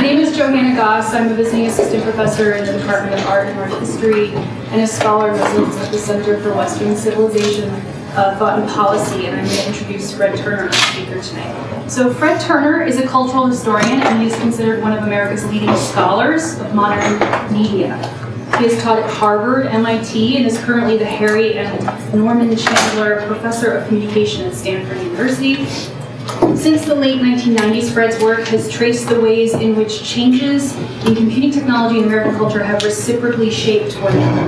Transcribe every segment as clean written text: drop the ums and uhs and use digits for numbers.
My name is Johanna Goss. I'm a visiting assistant professor in the Department of Art and Art History and a scholar resident at the Center for Western Civilization, Thought and Policy, and I'm going to introduce Fred Turner, our speaker tonight. So Fred Turner is a cultural historian, and he is considered one of America's leading scholars of modern media. He has taught at Harvard, MIT, and is currently the Harry and Norman Chandler Professor of Communication at Stanford University. Since the late 1990s, Fred's work has traced the ways in which changes in computing technology and American culture have reciprocally shaped one another.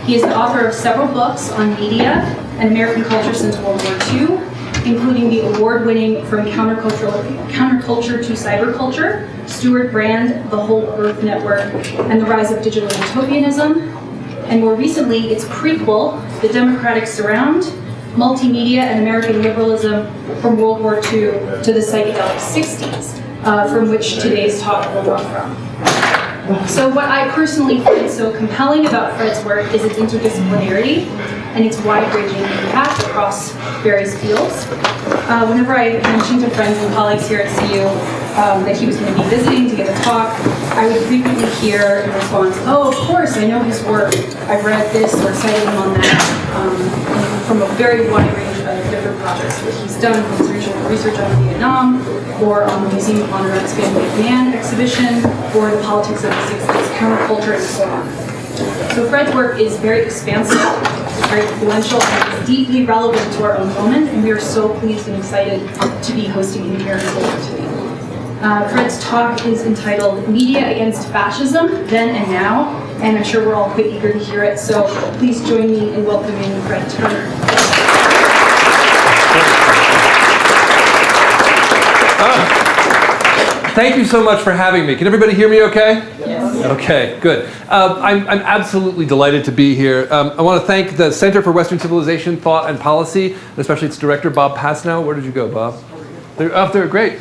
He is the author of several books on media and American culture since World War II, including the award-winning From Counterculture to Cyberculture, Stewart Brand, The Whole Earth Network, and the Rise of Digital Utopianism, and more recently, its prequel, The Democratic Surround, Multimedia and American Liberalism from World War II to the Psychedelic Sixties, from which today's talk will draw from. So what I personally find so compelling about Fred's work is its interdisciplinarity and its wide-ranging impact across various fields. Whenever I mentioned to friends and colleagues here at CU that he was going to be visiting to give a talk, I would frequently hear in response, "Oh, of course, I know his work. I've read this or cited him on that," from a very wide range of different projects that he's done, from his research on Vietnam, or on the Museum of Honor Expanding Man exhibition, or the politics of the 60s, counterculture, and so on. So Fred's work is very expansive, very influential, and is deeply relevant to our own moment, and we are so pleased and excited to be hosting him here in Boulder today. Fred's talk is entitled Media Against Fascism, Then and Now, and I'm sure we're all quite eager to hear it, so please join me in welcoming Fred Turner. Thank you so much for having me. Can everybody hear me okay? Yes. Okay, good. I'm absolutely delighted to be here. I want to thank the Center for Western Civilization, Thought and Policy, and especially its director, Bob Pasnow. Where did you go, Bob? They're up there, great.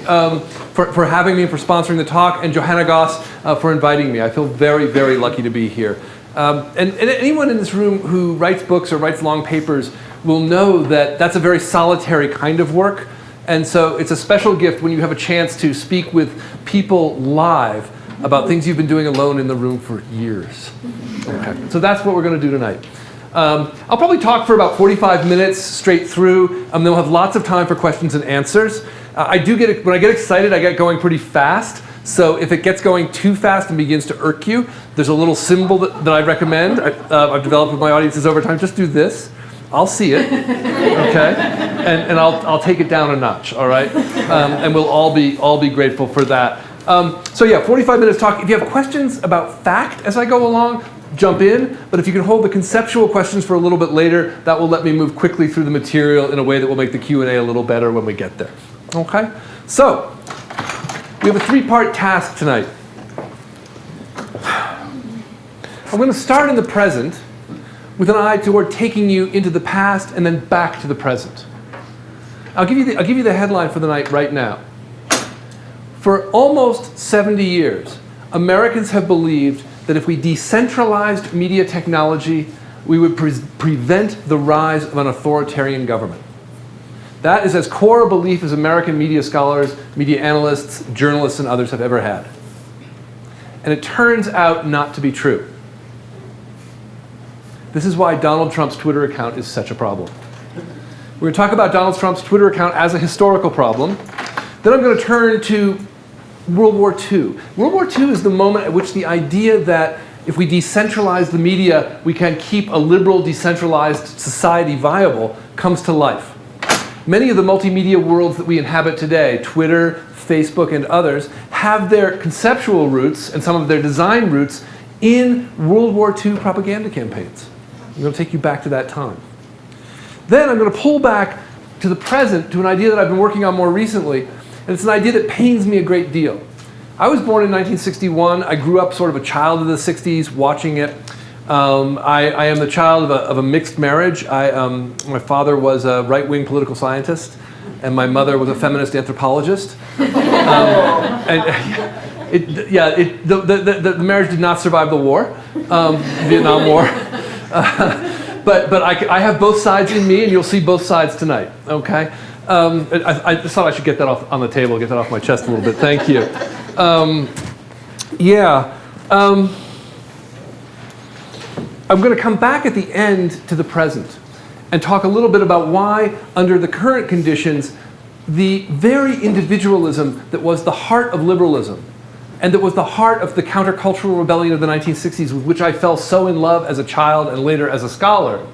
For having me, for sponsoring the talk, and Johanna Goss for inviting me. I feel very, very lucky to be here. And anyone in this room who writes books or writes long papers will know that that's a very solitary kind of work. And so it's a special gift when you have a chance to speak with people live about things you've been doing alone in the room for years. Okay. So that's what we're going to do tonight. I'll probably talk for about 45 minutes straight through. Then we'll have lots of time for questions and answers. When I get excited, I get going pretty fast. So if it gets going too fast and begins to irk you, there's a little symbol that I recommend. I've developed with my audiences over time. Just do this. I'll see it, okay, and I'll take it down a notch, all right, and we'll all be grateful for that. So yeah, 45 minutes talk. If you have questions about fact as I go along, jump in. But if you can hold the conceptual questions for a little bit later, that will let me move quickly through the material in a way that will make the Q&A a little better when we get there. Okay. So we have a three-part task tonight. I'm going to start in the present, with an eye toward taking you into the past and then back to the present. I'll give you the headline for the night right now. For almost 70 years, Americans have believed that if we decentralized media technology, we would prevent the rise of an authoritarian government. That is as core a belief as American media scholars, media analysts, journalists, and others have ever had. And it turns out not to be true. This is why Donald Trump's Twitter account is such a problem. We're going to talk about Donald Trump's Twitter account as a historical problem. Then I'm going to turn to World War II. World War II is the moment at which the idea that if we decentralize the media, we can keep a liberal, decentralized society viable comes to life. Many of the multimedia worlds that we inhabit today, Twitter, Facebook, and others, have their conceptual roots and some of their design roots in World War II propaganda campaigns. I'm going to take you back to that time. Then I'm going to pull back to the present, to an idea that I've been working on more recently, and it's an idea that pains me a great deal. I was born in 1961. I grew up sort of a child of the 60s, watching it. I am the child of a mixed marriage. My father was a right-wing political scientist, and my mother was a feminist anthropologist. The marriage did not survive the war, Vietnam War. But I have both sides in me, and you'll see both sides tonight, okay? I just thought I should get that off on the table, get that off my chest a little bit. Thank you. Yeah. I'm going to come back at the end to the present and talk a little bit about why, under the current conditions, the very individualism that was the heart of liberalism and that was the heart of the countercultural rebellion of the 1960s, with which I fell so in love as a child and later as a scholar,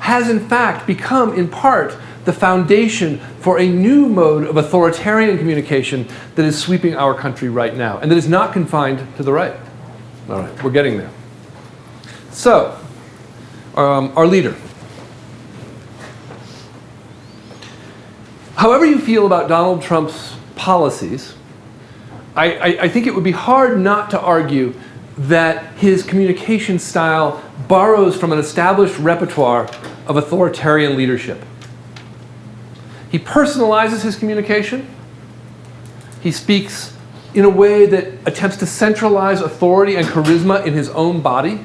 has in fact become, in part, the foundation for a new mode of authoritarian communication that is sweeping our country right now, and that is not confined to the right. All right, we're getting there. So, our leader. However you feel about Donald Trump's policies, I think it would be hard not to argue that his communication style borrows from an established repertoire of authoritarian leadership. He personalizes his communication. He speaks in a way that attempts to centralize authority and charisma in his own body.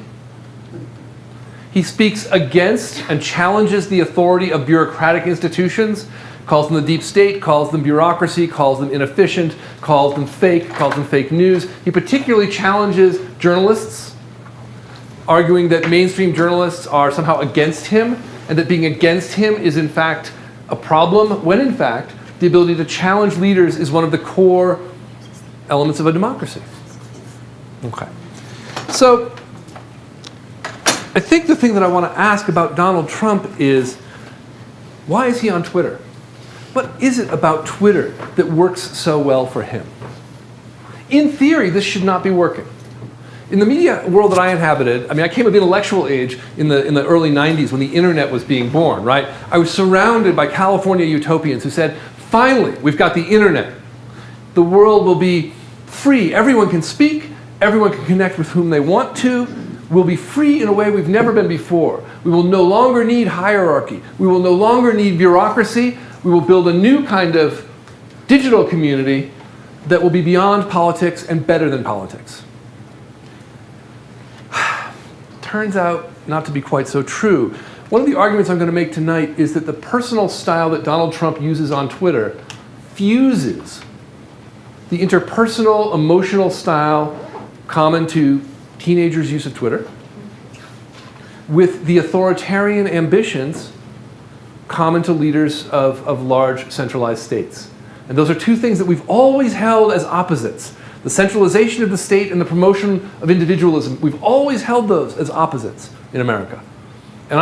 He speaks against and challenges the authority of bureaucratic institutions, calls them the deep state, calls them bureaucracy, calls them inefficient, calls them fake news. He particularly challenges journalists, arguing that mainstream journalists are somehow against him, and that being against him is in fact a problem, when in fact the ability to challenge leaders is one of the core elements of a democracy. Okay. So I think the thing that I want to ask about Donald Trump is, why is he on Twitter? What is it about Twitter that works so well for him? In theory, this should not be working. In the media world that I inhabited, I mean, I came of intellectual age in the early 90s when the internet was being born, right? I was surrounded by California utopians who said, finally, we've got the internet. The world will be free. Everyone can speak. Everyone can connect with whom they want to. We'll be free in a way we've never been before. We will no longer need hierarchy. We will no longer need bureaucracy. We will build a new kind of digital community that will be beyond politics and better than politics. Turns out not to be quite so true. One of the arguments I'm going to make tonight is that the personal style that Donald Trump uses on Twitter fuses the interpersonal, emotional style common to teenagers' use of Twitter with the authoritarian ambitions common to leaders of large centralized states. And those are two things that we've always held as opposites. The centralization of the state and the promotion of individualism. We've always held those as opposites in America. And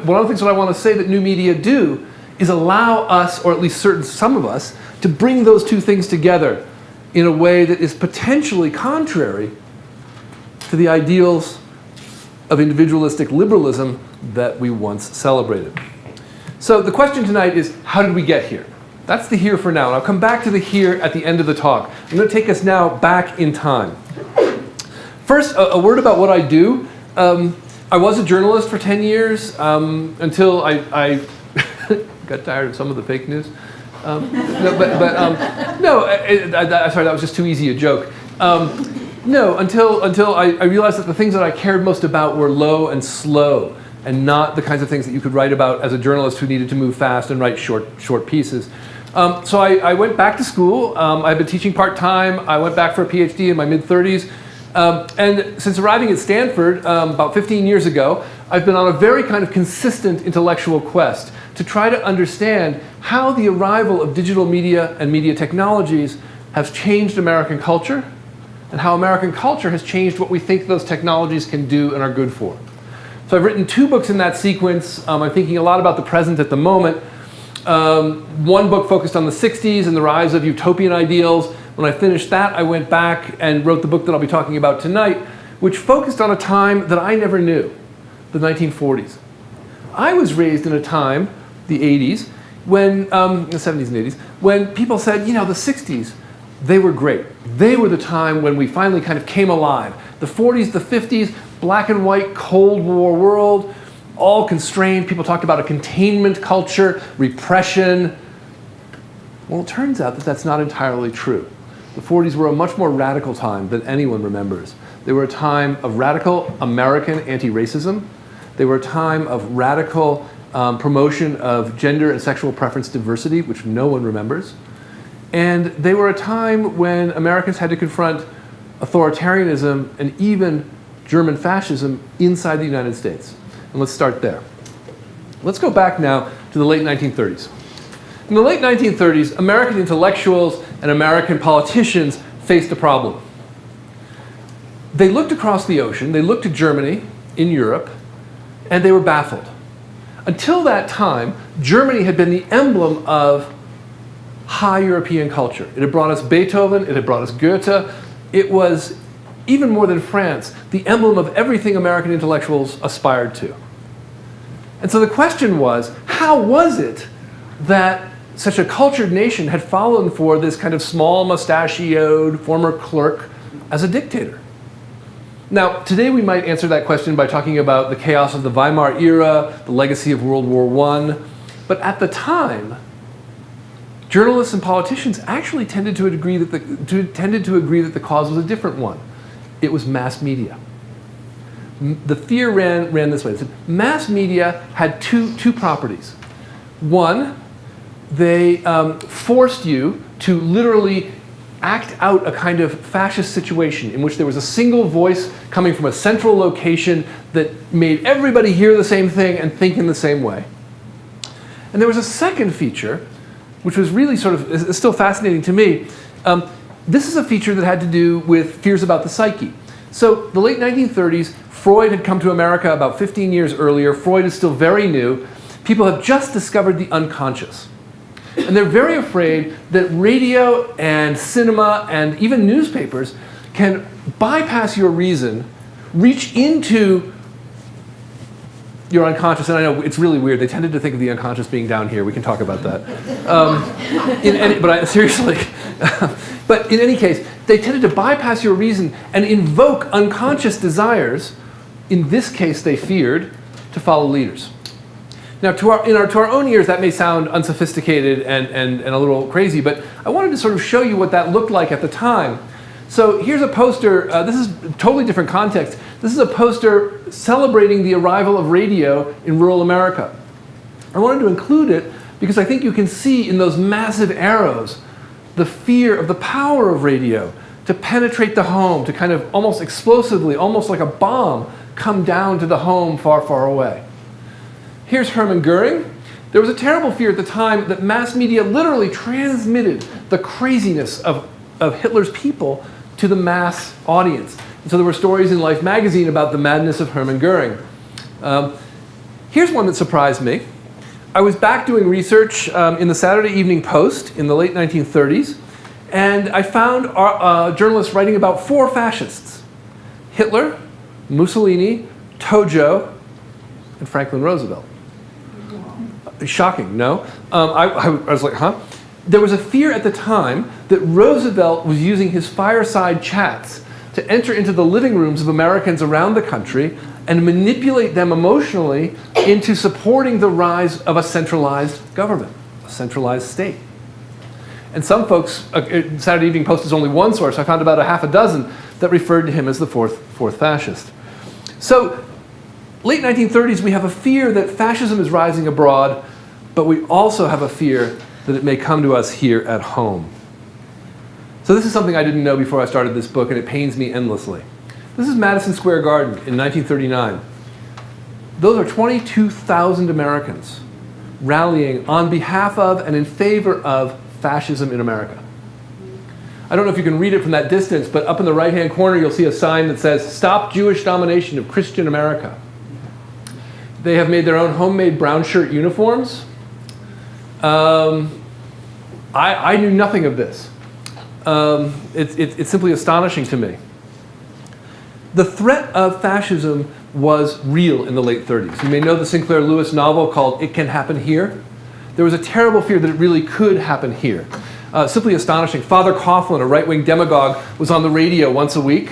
one of the things that I want to say that new media do is allow us, or at least some of us, to bring those two things together in a way that is potentially contrary to the ideals of individualistic liberalism that we once celebrated. So the question tonight is, how did we get here? That's the here for now, and I'll come back to the here at the end of the talk. I'm going to take us now back in time. First, a word about what I do. I was a journalist for 10 years until I got tired of some of the fake news. Sorry, that was just too easy a joke. Until I realized that the things that I cared most about were low and slow, and not the kinds of things that you could write about as a journalist who needed to move fast and write short pieces. So I went back to school. I've been teaching part-time. I went back for a PhD in my mid-30s. And since arriving at Stanford about 15 years ago, I've been on a very kind of consistent intellectual quest to try to understand how the arrival of digital media and media technologies has changed American culture, and how American culture has changed what we think those technologies can do and are good for. So I've written 2 books in that sequence. I'm thinking a lot about the present at the moment. One book focused on the 60s and the rise of utopian ideals. When I finished that, I went back and wrote the book that I'll be talking about tonight, which focused on a time that I never knew, the 1940s. I was raised in a time, the 80s, when, the 70s and 80s, when people said, you know, the 60s, they were great. They were the time when we finally kind of came alive. The 40s, the 50s, black and white, Cold War world, all constrained. People talked about a containment culture, repression. Well, it turns out that that's not entirely true. The 40s were a much more radical time than anyone remembers. They were a time of radical American anti-racism. They were a time of radical promotion of gender and sexual preference diversity, which no one remembers. And they were a time when Americans had to confront authoritarianism, and even German fascism inside the United States. And let's start there. Let's go back now to the late 1930s. In the late 1930s, American intellectuals and American politicians faced a problem. They looked across the ocean, they looked to Germany in Europe, and they were baffled. Until that time, Germany had been the emblem of high European culture. It had brought us Beethoven, it had brought us Goethe. It was, even more than France, the emblem of everything American intellectuals aspired to. And so the question was, how was it that such a cultured nation had fallen for this kind of small, mustachioed former clerk as a dictator? Now, today we might answer that question by talking about the chaos of the Weimar era, the legacy of World War I. But at the time, journalists and politicians actually tended to agree that the cause was a different one. It was mass media. The fear ran this way. Mass media had two properties. One, they forced you to literally act out a kind of fascist situation in which there was a single voice coming from a central location that made everybody hear the same thing and think in the same way. And there was a second feature, which was really is still fascinating to me. This is a feature that had to do with fears about the psyche. So the late 1930s, Freud had come to America about 15 years earlier. Freud is still very new. People have just discovered the unconscious. And they're very afraid that radio and cinema and even newspapers can bypass your reason, reach into your unconscious. And I know it's really weird. They tended to think of the unconscious being down here. We can talk about that. Seriously. But in any case, they tended to bypass your reason and invoke unconscious desires. In this case, they feared to follow leaders. Now, to our own ears, that may sound unsophisticated and a little crazy, but I wanted to sort of show you what that looked like at the time. So here's a poster. This is a totally different context. This is a poster celebrating the arrival of radio in rural America. I wanted to include it because I think you can see in those massive arrows the fear of the power of radio to penetrate the home, to kind of almost explosively, almost like a bomb, come down to the home far, far away. Here's Hermann Goering. There was a terrible fear at the time that mass media literally transmitted the craziness of Hitler's people to the mass audience. And so there were stories in Life magazine about the madness of Hermann Goering. Here's one that surprised me. I was back doing research in the Saturday Evening Post in the late 1930s, and I found journalists writing about 4 fascists: Hitler, Mussolini, Tojo, and Franklin Roosevelt. Shocking, no? I was like, huh? There was a fear at the time that Roosevelt was using his fireside chats to enter into the living rooms of Americans around the country and manipulate them emotionally into supporting the rise of a centralized government, a centralized state. And some folks, Saturday Evening Post is only one source. I found about a half a dozen that referred to him as the fourth fascist. So, late 1930s, we have a fear that fascism is rising abroad, but we also have a fear that it may come to us here at home. So this is something I didn't know before I started this book, and it pains me endlessly. This is Madison Square Garden in 1939. Those are 22,000 Americans rallying on behalf of and in favor of fascism in America. I don't know if you can read it from that distance, but up in the right-hand corner you'll see a sign that says, "Stop Jewish Domination of Christian America." They have made their own homemade brown shirt uniforms. I knew nothing of this. It's simply astonishing to me. The threat of fascism was real in the late 30s. You may know the Sinclair Lewis novel called It Can Happen Here. There was a terrible fear that it really could happen here. Simply astonishing. Father Coughlin, a right-wing demagogue, was on the radio once a week.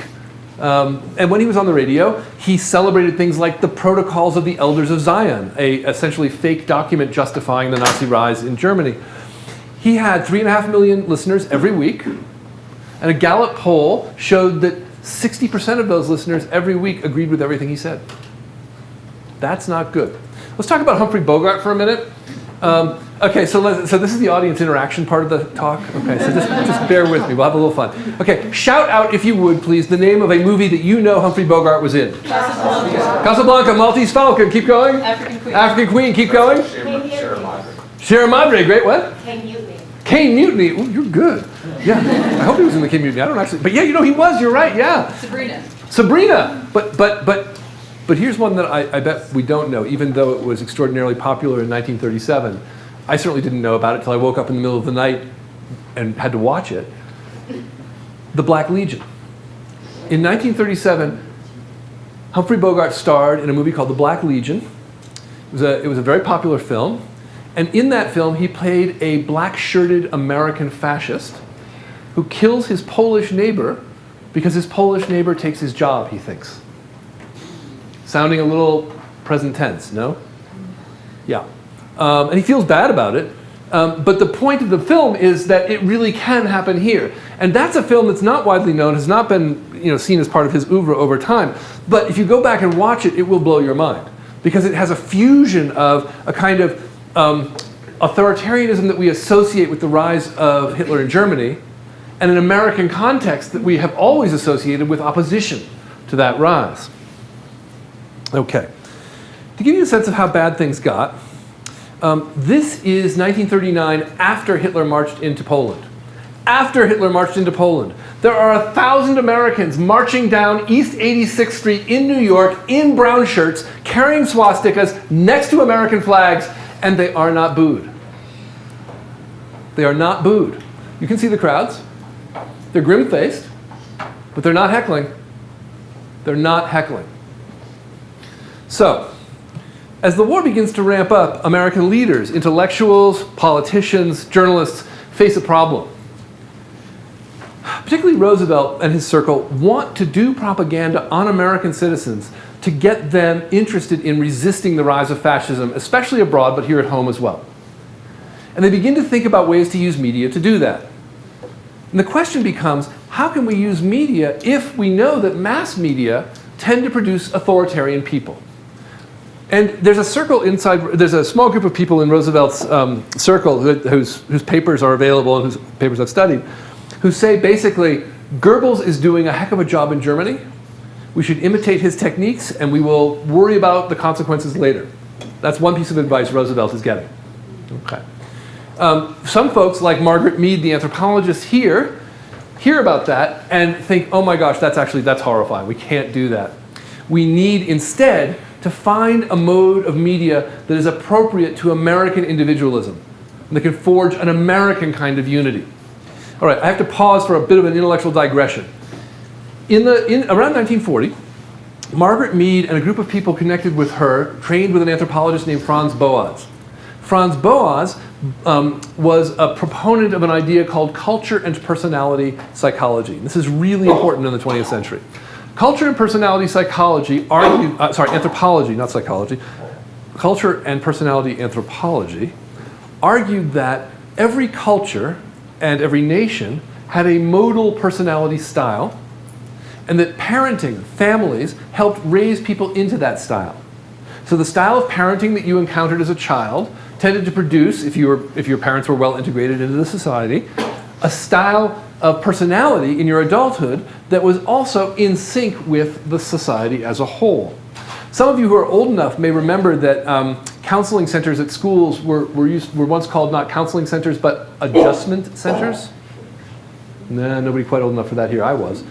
And when he was on the radio, he celebrated things like the Protocols of the Elders of Zion, a essentially fake document justifying the Nazi rise in Germany. He had 3.5 million listeners every week, and a Gallup poll showed that 60% of those listeners every week agreed with everything he said. That's not good. Let's talk about Humphrey Bogart for a minute. Okay, so this is the audience interaction part of the talk. Okay, so just bear with me. We'll have a little fun. Okay, shout out, if you would, please, the name of a movie that you know Humphrey Bogart was in. Casablanca, Maltese Falcon, keep going. African Queen, keep going. Sierra Madre, great, what? Caine Mutiny. Ooh, you're good. Yeah, I hope he was in the Caine Mutiny. I don't actually, but yeah, you know he was. You're right. Yeah. Sabrina. But here's one that I bet we don't know, even though it was extraordinarily popular in 1937. I certainly didn't know about it until I woke up in the middle of the night and had to watch it. The Black Legion. In 1937, Humphrey Bogart starred in a movie called The Black Legion. It was a very popular film. And in that film, he played a black-shirted American fascist who kills his Polish neighbor because his Polish neighbor takes his job, he thinks. Sounding a little present tense, no? Yeah. And he feels bad about it. But the point of the film is that it really can happen here. And that's a film that's not widely known, has not been seen as part of his oeuvre over time. But if you go back and watch it, it will blow your mind. Because it has a fusion of a kind of authoritarianism that we associate with the rise of Hitler in Germany, and an American context that we have always associated with opposition to that rise. Okay. To give you a sense of how bad things got, this is 1939 after Hitler marched into Poland. After Hitler marched into Poland, there are 1,000 Americans marching down East 86th Street in New York in brown shirts, carrying swastikas next to American flags, and they are not booed. They are not booed. You can see the crowds. They're grim-faced, but they're not heckling. They're not heckling. So, as the war begins to ramp up, American leaders, intellectuals, politicians, journalists face a problem. Particularly Roosevelt and his circle want to do propaganda on American citizens to get them interested in resisting the rise of fascism, especially abroad, but here at home as well. And they begin to think about ways to use media to do that. And the question becomes, how can we use media if we know that mass media tend to produce authoritarian people? And there's a circle inside, there's a small group of people in Roosevelt's circle whose papers are available and whose papers I've studied, who say basically, Goebbels is doing a heck of a job in Germany. We should imitate his techniques and we will worry about the consequences later. That's one piece of advice Roosevelt is getting. Okay. Some folks, like Margaret Mead, the anthropologist here, hear about that and think, oh my gosh, that's horrifying. We can't do that. We need instead to find a mode of media that is appropriate to American individualism and that can forge an American kind of unity. All right, I have to pause for a bit of an intellectual digression. Around 1940, Margaret Mead and a group of people connected with her trained with an anthropologist named Franz Boas. Franz Boas was a proponent of an idea called culture and personality psychology. This is really important in the 20th century. Culture and personality psychology anthropology, not psychology. Culture and personality anthropology argued that every culture and every nation had a modal personality style, and that parenting, families, helped raise people into that style. So the style of parenting that you encountered as a child tended to produce, if your parents were well integrated into the society, a style of personality in your adulthood that was also in sync with the society as a whole. Some of you who are old enough may remember that counseling centers at schools were once called not counseling centers, but adjustment centers. Nah, nobody quite old enough for that here. I was.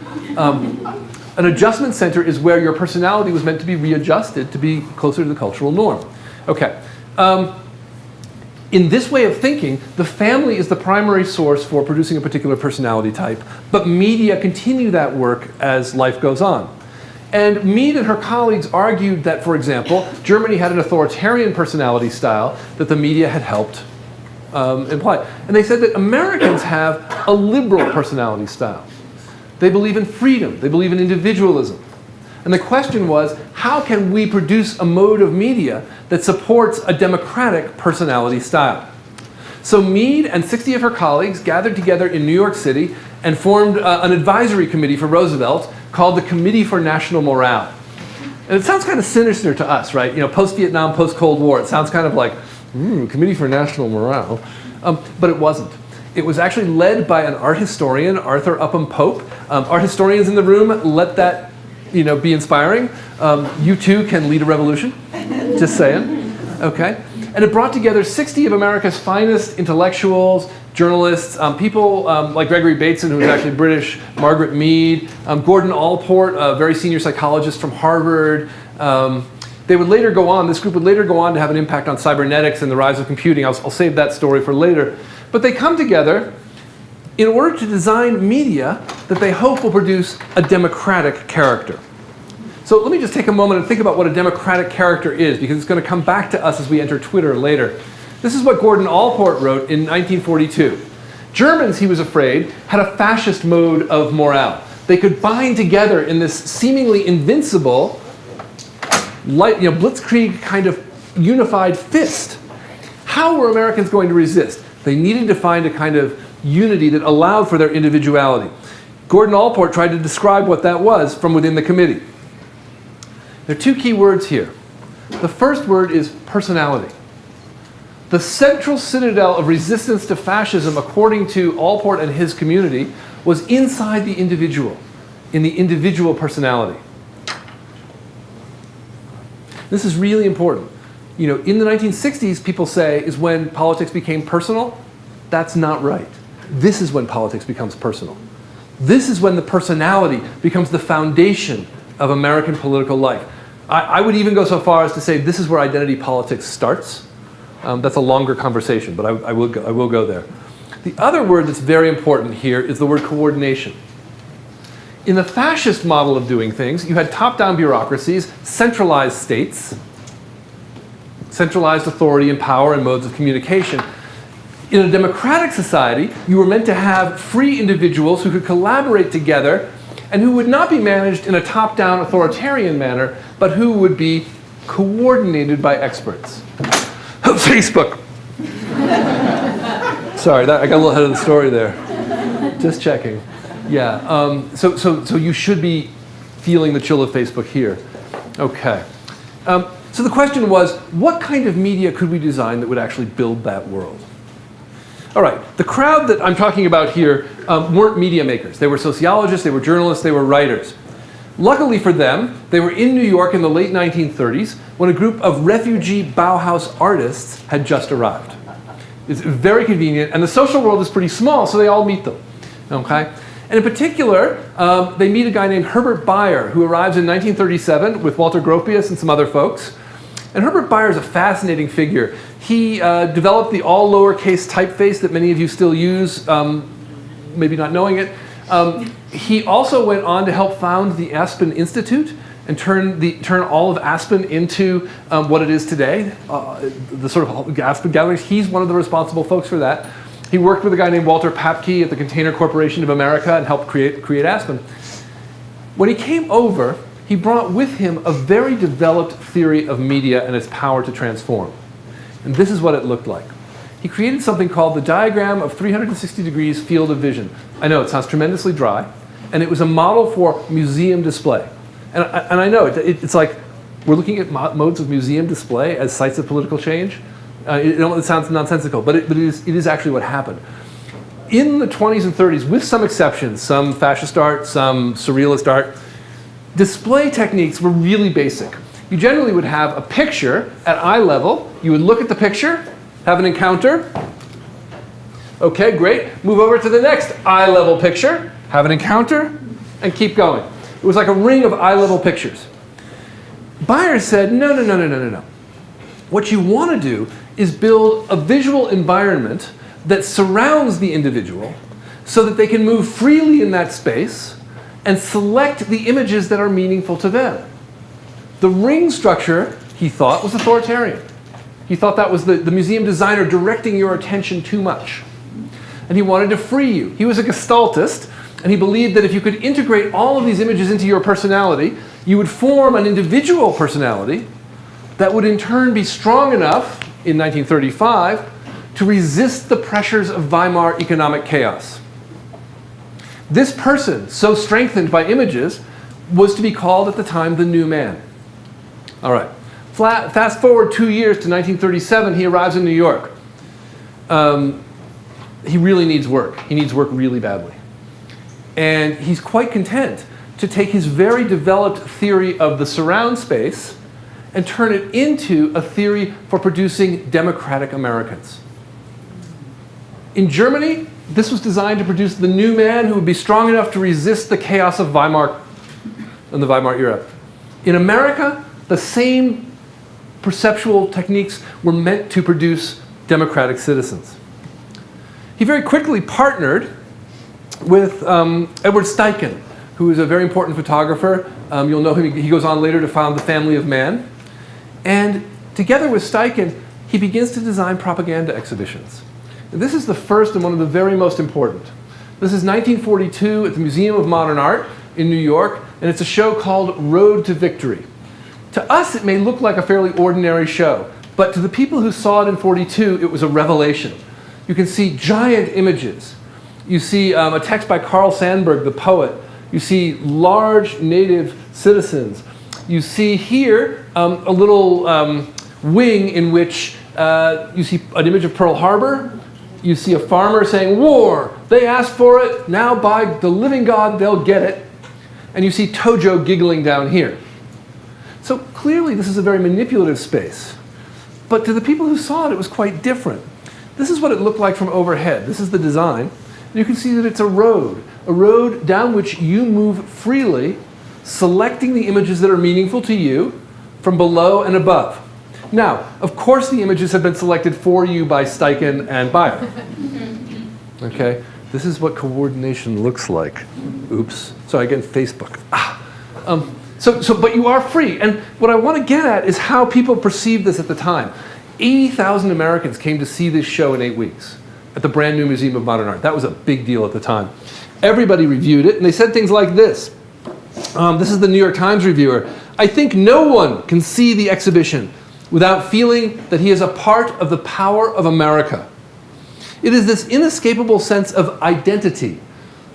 An adjustment center is where your personality was meant to be readjusted to be closer to the cultural norm. Okay. In this way of thinking, the family is the primary source for producing a particular personality type, but media continue that work as life goes on. And Mead and her colleagues argued that, for example, Germany had an authoritarian personality style that the media had helped imply. And they said that Americans have a liberal personality style. They believe in freedom. They believe in individualism. And the question was, how can we produce a mode of media that supports a democratic personality style? So Mead and 60 of her colleagues gathered together in New York City and formed an advisory committee for Roosevelt called the Committee for National Morale. And it sounds kind of sinister to us, right? Post-Vietnam, post-Cold War, it sounds kind of like Committee for National Morale. But it wasn't. It was actually led by an art historian, Arthur Upham Pope. Art historians in the room, let that be inspiring. You too can lead a revolution, just saying. Okay? And it brought together 60 of America's finest intellectuals, journalists, people like Gregory Bateson, who was actually British, Margaret Mead, Gordon Allport, a very senior psychologist from Harvard. They would later go on, this group would later go on to have an impact on cybernetics and the rise of computing. I'll save that story for later. But they come together in order to design media that they hope will produce a democratic character. So let me just take a moment and think about what a democratic character is, because it's going to come back to us as we enter Twitter later. This is what Gordon Allport wrote in 1942. Germans, he was afraid, had a fascist mode of morale. They could bind together in this seemingly invincible, blitzkrieg kind of unified fist. How were Americans going to resist? They needed to find a kind of unity that allowed for their individuality. Gordon Allport tried to describe what that was from within the committee. There are two key words here. The first word is personality. The central citadel of resistance to fascism, according to Allport and his community, was inside the individual, in the individual personality. This is really important. In the 1960s, people say, is when politics became personal. That's not right. This is when politics becomes personal. This is when the personality becomes the foundation of American political life. I would even go so far as to say this is where identity politics starts. That's a longer conversation, but I will go there. The other word that's very important here is the word coordination. In the fascist model of doing things, you had top-down bureaucracies, centralized states, centralized authority and power and modes of communication. In a democratic society, you were meant to have free individuals who could collaborate together and who would not be managed in a top-down authoritarian manner, but who would be coordinated by experts. Facebook. Sorry, I got a little ahead of the story there. Just checking. Yeah, so you should be feeling the chill of Facebook here. Okay. So the question was, what kind of media could we design that would actually build that world? All right, the crowd that I'm talking about here weren't media makers. They were sociologists, they were journalists, they were writers. Luckily for them, they were in New York in the late 1930s when a group of refugee Bauhaus artists had just arrived. It's very convenient, and the social world is pretty small, so they all meet them. Okay? And in particular, they meet a guy named Herbert Beier, who arrives in 1937 with Walter Gropius and some other folks. And Herbert Beier is a fascinating figure. He developed the all lowercase typeface that many of you still use, maybe not knowing it. He also went on to help found the Aspen Institute and turn all of Aspen into what it is today, the sort of Aspen gatherings. He's one of the responsible folks for that. He worked with a guy named Walter Papke at the Container Corporation of America and helped create Aspen. When he came over, he brought with him a very developed theory of media and its power to transform. And this is what it looked like. He created something called the diagram of 360 degrees field of vision. I know it sounds tremendously dry, and it was a model for museum display. And I know it's like we're looking at modes of museum display as sites of political change. It sounds nonsensical, but it is actually what happened. In the 20s and 30s, with some exceptions, some fascist art, some surrealist art, display techniques were really basic. You generally would have a picture at eye level. You would look at the picture, have an encounter. Okay, great. Move over to the next eye level picture, have an encounter, and keep going. It was like a ring of eye level pictures. Beier said, no. What you want to do is build a visual environment that surrounds the individual so that they can move freely in that space and select the images that are meaningful to them. The ring structure, he thought, was authoritarian. He thought that was the museum designer directing your attention too much. And he wanted to free you. He was a gestaltist, and he believed that if you could integrate all of these images into your personality, you would form an individual personality that would in turn be strong enough, in 1935, to resist the pressures of Weimar economic chaos. This person, so strengthened by images, was to be called at the time the new man. All right, Fast forward 2 years to 1937, he arrives in New York. He really needs work. He needs work really badly. And he's quite content to take his very developed theory of the surround space and turn it into a theory for producing democratic Americans. In Germany, this was designed to produce the new man who would be strong enough to resist the chaos of Weimar in the Weimar era. In America, the same perceptual techniques were meant to produce democratic citizens. He very quickly partnered with Edward Steichen, who is a very important photographer. You'll know him. He goes on later to found the Family of Man. And together with Steichen, he begins to design propaganda exhibitions. And this is the first and one of the very most important. This is 1942 at the Museum of Modern Art in New York, and it's a show called Road to Victory. To us, it may look like a fairly ordinary show, but to the people who saw it in 42, it was a revelation. You can see giant images. You see a text by Carl Sandburg, the poet. You see large native citizens. You see here a little wing in which you see an image of Pearl Harbor. You see a farmer saying, "War! They asked for it. Now by the living God, they'll get it." And you see Tojo giggling down here. So clearly this is a very manipulative space. But to the people who saw it, it was quite different. This is what it looked like from overhead. This is the design. And you can see that it's a road down which you move freely, selecting the images that are meaningful to you from below and above. Now, of course the images have been selected for you by Steichen and Beier. Okay? This is what coordination looks like. Oops. Sorry, again, Facebook. But you are free. And what I want to get at is how people perceived this at the time. 80,000 Americans came to see this show in 8 weeks at the brand new Museum of Modern Art. That was a big deal at the time. Everybody reviewed it, and they said things like this. This is the New York Times reviewer. "I think no one can see the exhibition without feeling that he is a part of the power of America. It is this inescapable sense of identity,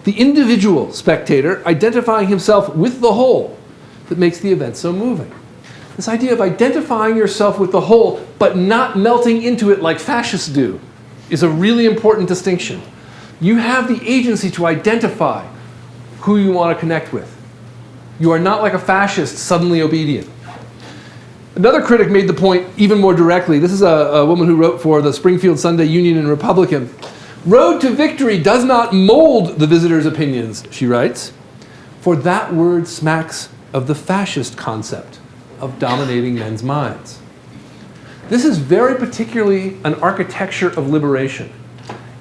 the individual spectator identifying himself with the whole, that makes the event so moving." This idea of identifying yourself with the whole, but not melting into it like fascists do, is a really important distinction. You have the agency to identify who you want to connect with. You are not like a fascist suddenly obedient. Another critic made the point even more directly. This is a woman who wrote for the Springfield Sunday Union and Republican. "Road to Victory does not mold the visitor's opinions," she writes, "for that word smacks of the fascist concept of dominating men's minds." This is very particularly an architecture of liberation.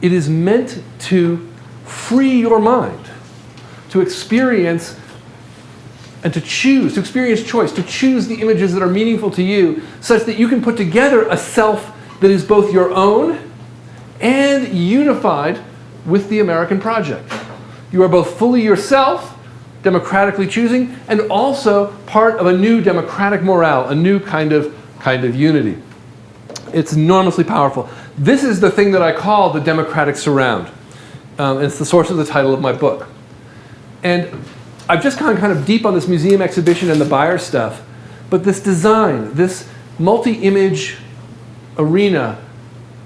It is meant to free your mind, to experience and to choose, to experience choice, to choose the images that are meaningful to you, such that you can put together a self that is both your own and unified with the American project. You are both fully yourself, democratically choosing, and also part of a new democratic morale, a new kind of unity. It's enormously powerful. This is the thing that I call the democratic surround. It's the source of the title of my book. And I've just gone kind of deep on this museum exhibition and the Beier stuff, but this design, this multi-image arena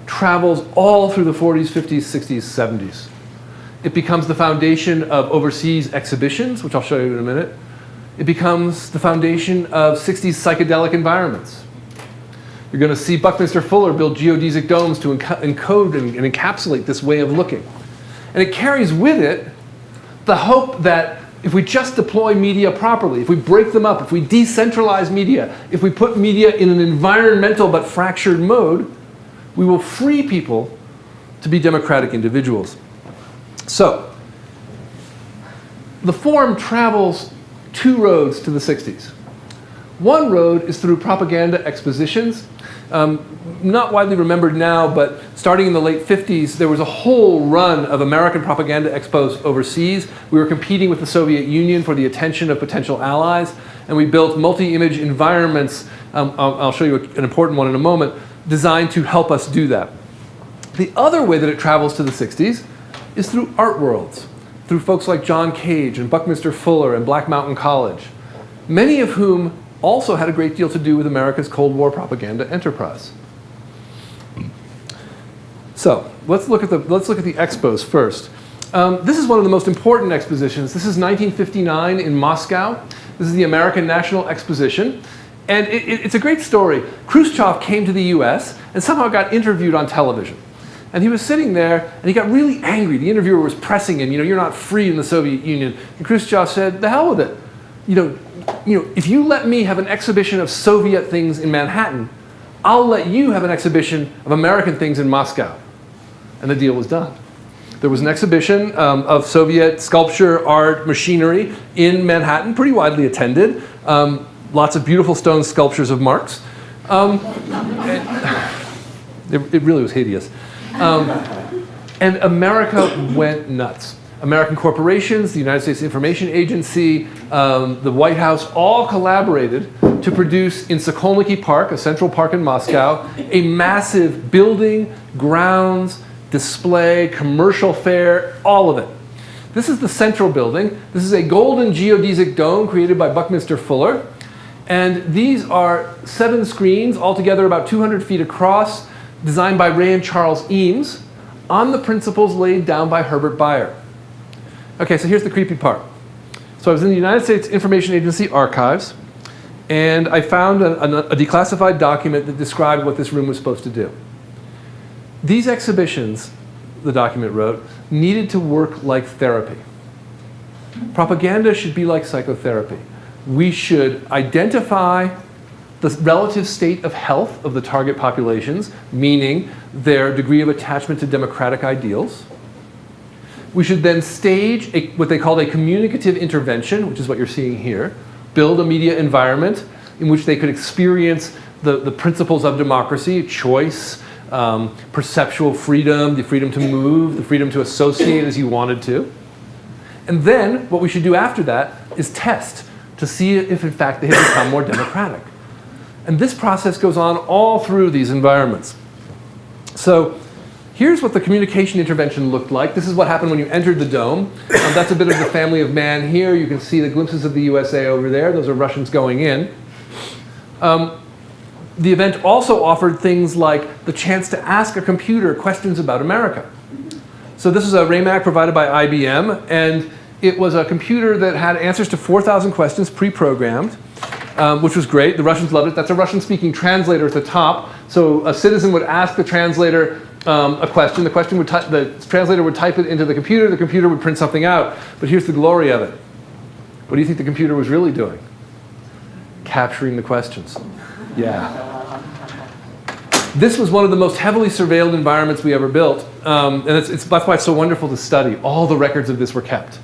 travels all through the 40s, 50s, 60s, 70s. It becomes the foundation of overseas exhibitions, which I'll show you in a minute. It becomes the foundation of 60s psychedelic environments. You're going to see Buckminster Fuller build geodesic domes to encode and encapsulate this way of looking. And it carries with it the hope that if we just deploy media properly, if we break them up, if we decentralize media, if we put media in an environmental but fractured mode, we will free people to be democratic individuals. So, the form travels two roads to the 60s. One road is through propaganda expositions. Not widely remembered now, but starting in the late 50s, there was a whole run of American propaganda expos overseas. We were competing with the Soviet Union for the attention of potential allies, and we built multi-image environments, I'll show you an important one in a moment, designed to help us do that. The other way that it travels to the 60s is through art worlds, through folks like John Cage and Buckminster Fuller and Black Mountain College, many of whom also had a great deal to do with America's Cold War propaganda enterprise. So let's look at the expos first. This is one of the most important expositions. This is 1959 in Moscow. This is the American National Exposition. And it's a great story. Khrushchev came to the US and somehow got interviewed on television. And he was sitting there and he got really angry. The interviewer was pressing him, you're not free in the Soviet Union. And Khrushchev said, the hell with it. If you let me have an exhibition of Soviet things in Manhattan, I'll let you have an exhibition of American things in Moscow. And the deal was done. There was an exhibition of Soviet sculpture, art, machinery in Manhattan, pretty widely attended. Lots of beautiful stone sculptures of Marx. It really was hideous. And America went nuts. American corporations, the United States Information Agency, the White House, all collaborated to produce in Sokolniki Park, a central park in Moscow, a massive building, grounds, display, commercial fair, all of it. This is the central building. This is a golden geodesic dome created by Buckminster Fuller. And these are 7 screens, altogether about 200 feet across, designed by Ray and Charles Eames, on the principles laid down by Herbert Beier. Okay, so here's the creepy part. So I was in the United States Information Agency archives, and I found a declassified document that described what this room was supposed to do. These exhibitions, the document wrote, needed to work like therapy. Propaganda should be like psychotherapy. We should identify the relative state of health of the target populations, meaning their degree of attachment to democratic ideals. We should then stage what they called a communicative intervention, which is what you're seeing here, build a media environment in which they could experience the principles of democracy, choice, perceptual freedom, the freedom to move, the freedom to associate as you wanted to. And then what we should do after that is test to see if in fact they have become more democratic. And this process goes on all through these environments. So here's what the communication intervention looked like. This is what happened when you entered the dome. That's a bit of the family of man here. You can see the glimpses of the USA over there. Those are Russians going in. The event also offered things like the chance to ask a computer questions about America. So this is a RAMAC provided by IBM, and it was a computer that had answers to 4,000 questions pre-programmed, which was great. The Russians loved it. That's a Russian-speaking translator at the top. So a citizen would ask the translator a question. The translator would type it into the computer would print something out. But here's the glory of it. What do you think the computer was really doing? Capturing the questions. Yeah. This was one of the most heavily surveilled environments we ever built. And that's why it's so wonderful to study. All the records of this were kept.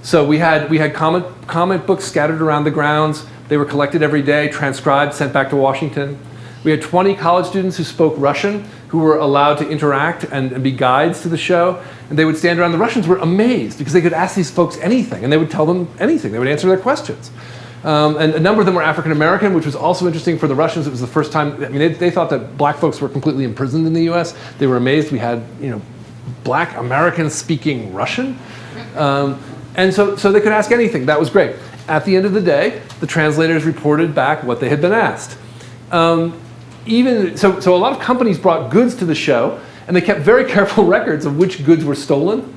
So we had comment books scattered around the grounds. They were collected every day, transcribed, sent back to Washington. We had 20 college students who spoke Russian who were allowed to interact and be guides to the show. And they would stand around. The Russians were amazed because they could ask these folks anything, and they would tell them anything. They would answer their questions. And a number of them were African American, which was also interesting for the Russians. It was the first time, they thought that black folks were completely imprisoned in the US. They were amazed we had, black Americans speaking Russian. And so they could ask anything. That was great. At the end of the day, the translators reported back what they had been asked. So a lot of companies brought goods to the show, and they kept very careful records of which goods were stolen.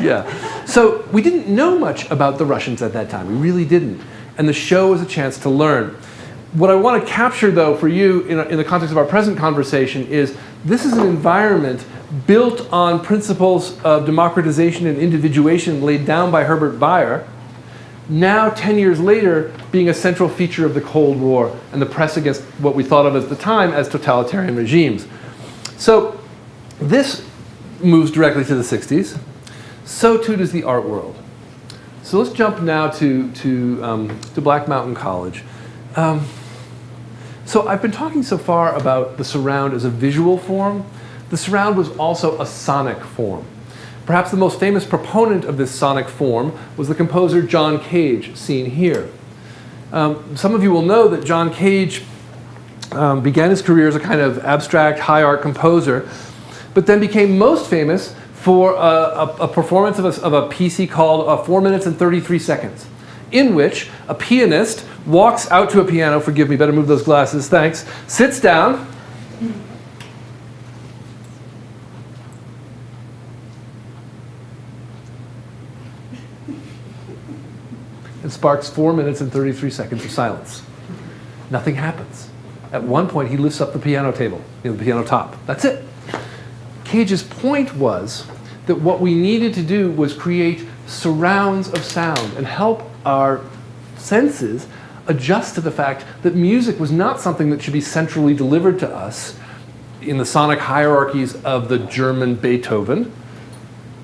Yeah. So we didn't know much about the Russians at that time. We really didn't. And the show was a chance to learn. What I want to capture, though, for you in the context of our present conversation is this is an environment built on principles of democratization and individuation laid down by Herbert Beier, now 10 years later being a central feature of the Cold War and the press against what we thought of at the time as totalitarian regimes. So this moves directly to the 60s. So too does the art world. So let's jump now to Black Mountain College. So I've been talking so far about the surround as a visual form. The surround was also a sonic form. Perhaps the most famous proponent of this sonic form was the composer John Cage, seen here. Some of you will know that John Cage began his career as a kind of abstract high art composer, but then became most famous for a performance of a piece he called 4 minutes and 33 seconds. in which a pianist walks out to a piano, forgive me, better move those glasses, thanks, sits down, and sparks 4 minutes and 33 seconds of silence. Nothing happens. At one point, he lifts up the piano table, the piano top. That's it. Cage's point was that what we needed to do was create surrounds of sound and help our senses adjust to the fact that music was not something that should be centrally delivered to us in the sonic hierarchies of the German Beethoven,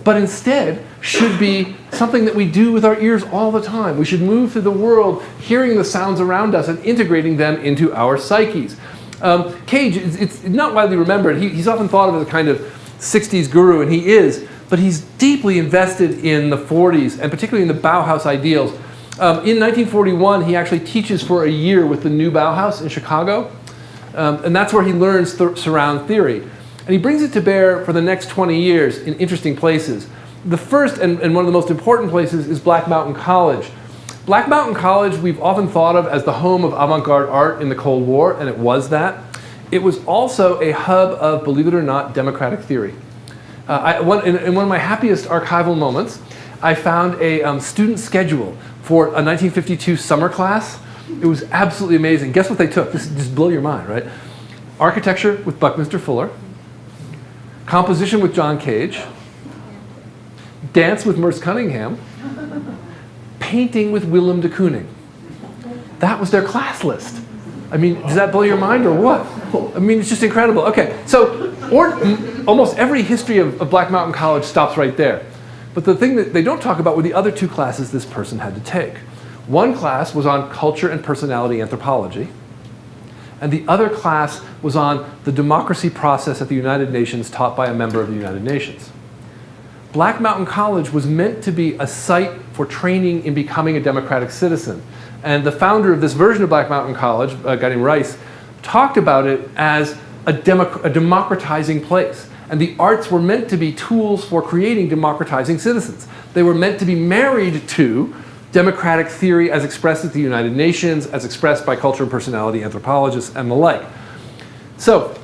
but instead should be something that we do with our ears all the time. We should move through the world hearing the sounds around us and integrating them into our psyches. Cage, it's not widely remembered. He's often thought of as a kind of 60s guru, and he is, but he's deeply invested in the 40s, and particularly in the Bauhaus ideals. In 1941, he actually teaches for a year with the new Bauhaus in Chicago, and that's where he learns surround theory. And he brings it to bear for the next 20 years in interesting places. The first and one of the most important places is Black Mountain College. Black Mountain College we've often thought of as the home of avant-garde art in the Cold War, and it was that. It was also a hub of, believe it or not, democratic theory. In one of my happiest archival moments, I found a student schedule for a 1952 summer class. It was absolutely amazing. Guess what they took? This just blow your mind, right? Architecture with Buckminster Fuller, composition with John Cage, dance with Merce Cunningham, painting with Willem de Kooning. That was their class list. I mean, does that blow your mind or what? I mean, it's just incredible. Okay, so almost every history of Black Mountain College stops right there. But the thing that they don't talk about were the other two classes this person had to take. One class was on culture and personality anthropology, and the other class was on the democracy process at the United Nations taught by a member of the United Nations. Black Mountain College was meant to be a site for training in becoming a democratic citizen. And the founder of this version of Black Mountain College, a guy named Rice, talked about it as a democratizing place. And the arts were meant to be tools for creating democratizing citizens. They were meant to be married to democratic theory as expressed at the United Nations, as expressed by culture and personality anthropologists and the like. So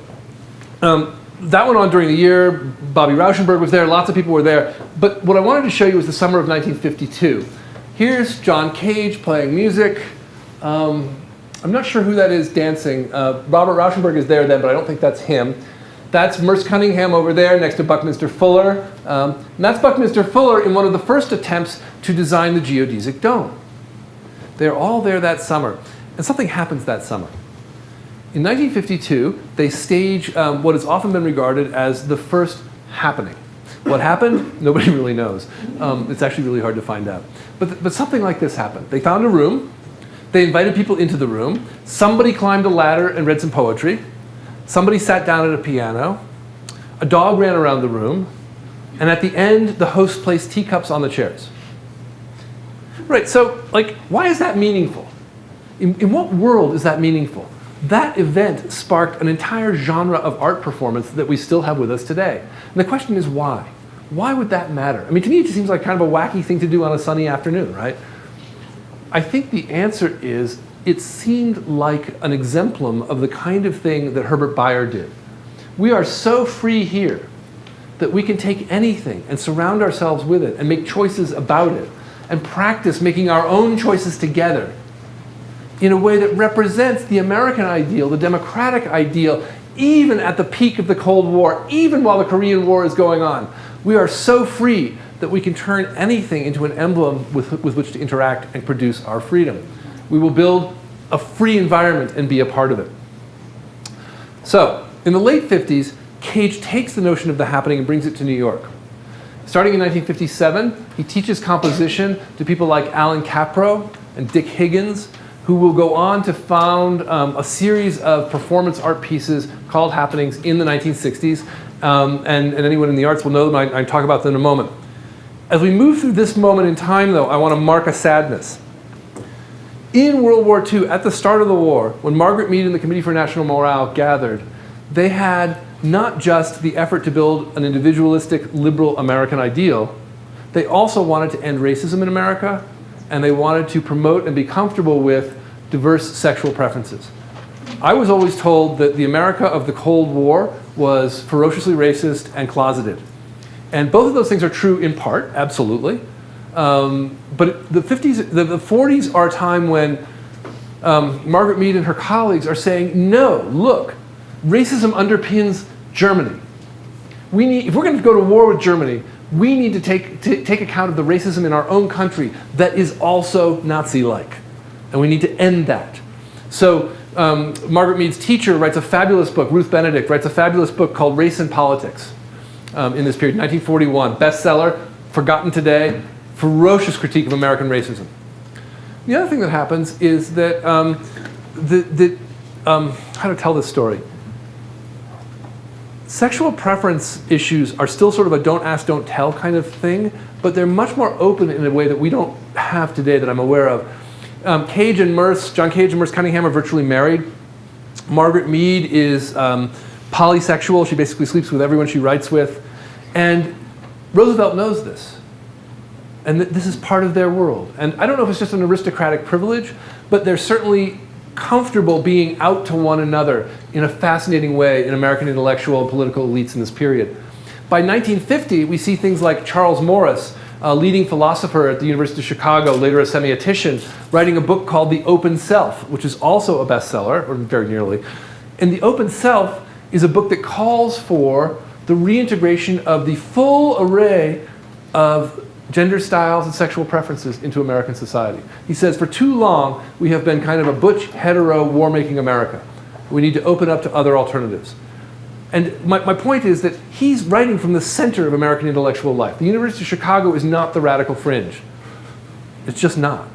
that went on during the year. Bobby Rauschenberg was there. Lots of people were there. But what I wanted to show you was the summer of 1952. Here's John Cage playing music. I'm not sure who that is dancing. Robert Rauschenberg is there then, but I don't think that's him. That's Merce Cunningham over there next to Buckminster Fuller. And that's Buckminster Fuller in one of the first attempts to design the geodesic dome. They're all there that summer. And something happens that summer. In 1952, they stage what has often been regarded as the first happening. What happened? Nobody really knows. It's actually really hard to find out. But something like this happened. They found a room. They invited people into the room. Somebody climbed a ladder and read some poetry. Somebody sat down at a piano. A dog ran around the room. And at the end, the host placed teacups on the chairs. Right, so like, why is that meaningful? In what world is that meaningful? That event sparked an entire genre of art performance that we still have with us today. And the question is why? Why would that matter? I mean, to me, it just seems like kind of a wacky thing to do on a sunny afternoon, right? I think the answer is it seemed like an exemplum of the kind of thing that Herbert Beier did. We are so free here that we can take anything and surround ourselves with it and make choices about it and practice making our own choices together in a way that represents the American ideal, the democratic ideal, even at the peak of the Cold War, even while the Korean War is going on. We are so free that we can turn anything into an emblem with which to interact and produce our freedom. We will build a free environment and be a part of it. So, in the late 50s, Cage takes the notion of the happening and brings it to New York. Starting in 1957, he teaches composition to people like Alan Capro and Dick Higgins, who will go on to found a series of performance art pieces called Happenings in the 1960s. And anyone in the arts will know them. I talk about them in a moment. As we move through this moment in time, though, I want to mark a sadness. In World War II, at the start of the war, when Margaret Mead and the Committee for National Morale gathered, they had not just the effort to build an individualistic, liberal American ideal, they also wanted to end racism in America and they wanted to promote and be comfortable with diverse sexual preferences. I was always told that the America of the Cold War was ferociously racist and closeted. And both of those things are true in part, absolutely. But the 40s are a time when Margaret Mead and her colleagues are saying, no, look, racism underpins Germany. If we're going to go to war with Germany, we need to take account of the racism in our own country that is also Nazi-like. And we need to end that. So Margaret Mead's teacher writes a fabulous book, Ruth Benedict writes a fabulous book called Race and Politics in this period, 1941, bestseller, forgotten today, ferocious critique of American racism. The other thing that happens is that, how to tell this story? Sexual preference issues are still sort of a don't ask, don't tell kind of thing, but they're much more open in a way that we don't have today that I'm aware of. John Cage and Merce Cunningham are virtually married. Margaret Mead is polysexual. She basically sleeps with everyone she writes with. And Roosevelt knows this. And this is part of their world. And I don't know if it's just an aristocratic privilege, but they're certainly comfortable being out to one another in a fascinating way in American intellectual and political elites in this period. By 1950, we see things like Charles Morris, a leading philosopher at the University of Chicago, later a semiotician, writing a book called The Open Self, which is also a bestseller, or very nearly. And The Open Self is a book that calls for the reintegration of the full array of gender styles and sexual preferences into American society. He says, for too long, we have been kind of a butch, hetero, war-making America. We need to open up to other alternatives. And my point is that he's writing from the center of American intellectual life. The University of Chicago is not the radical fringe. It's just not.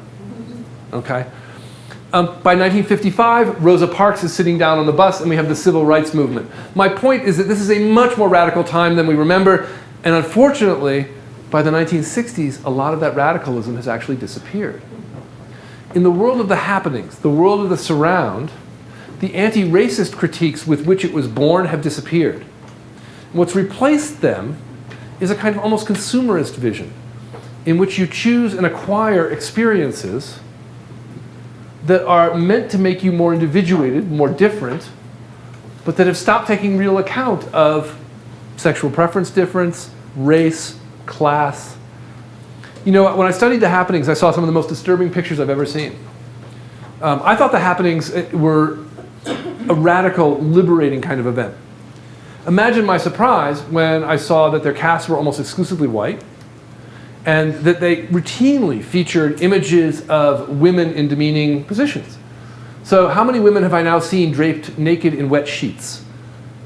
Okay? By 1955, Rosa Parks is sitting down on the bus, and we have the civil rights movement. My point is that this is a much more radical time than we remember, and unfortunately, by the 1960s, a lot of that radicalism has actually disappeared. In the world of the happenings, the world of the surround, the anti-racist critiques with which it was born have disappeared. And what's replaced them is a kind of almost consumerist vision in which you choose and acquire experiences that are meant to make you more individuated, more different, but that have stopped taking real account of sexual preference difference, race, class. You know, when I studied the happenings, I saw some of the most disturbing pictures I've ever seen. I thought the happenings were a radical, liberating kind of event. Imagine my surprise when I saw that their casts were almost exclusively white, and that they routinely featured images of women in demeaning positions. So how many women have I now seen draped naked in wet sheets?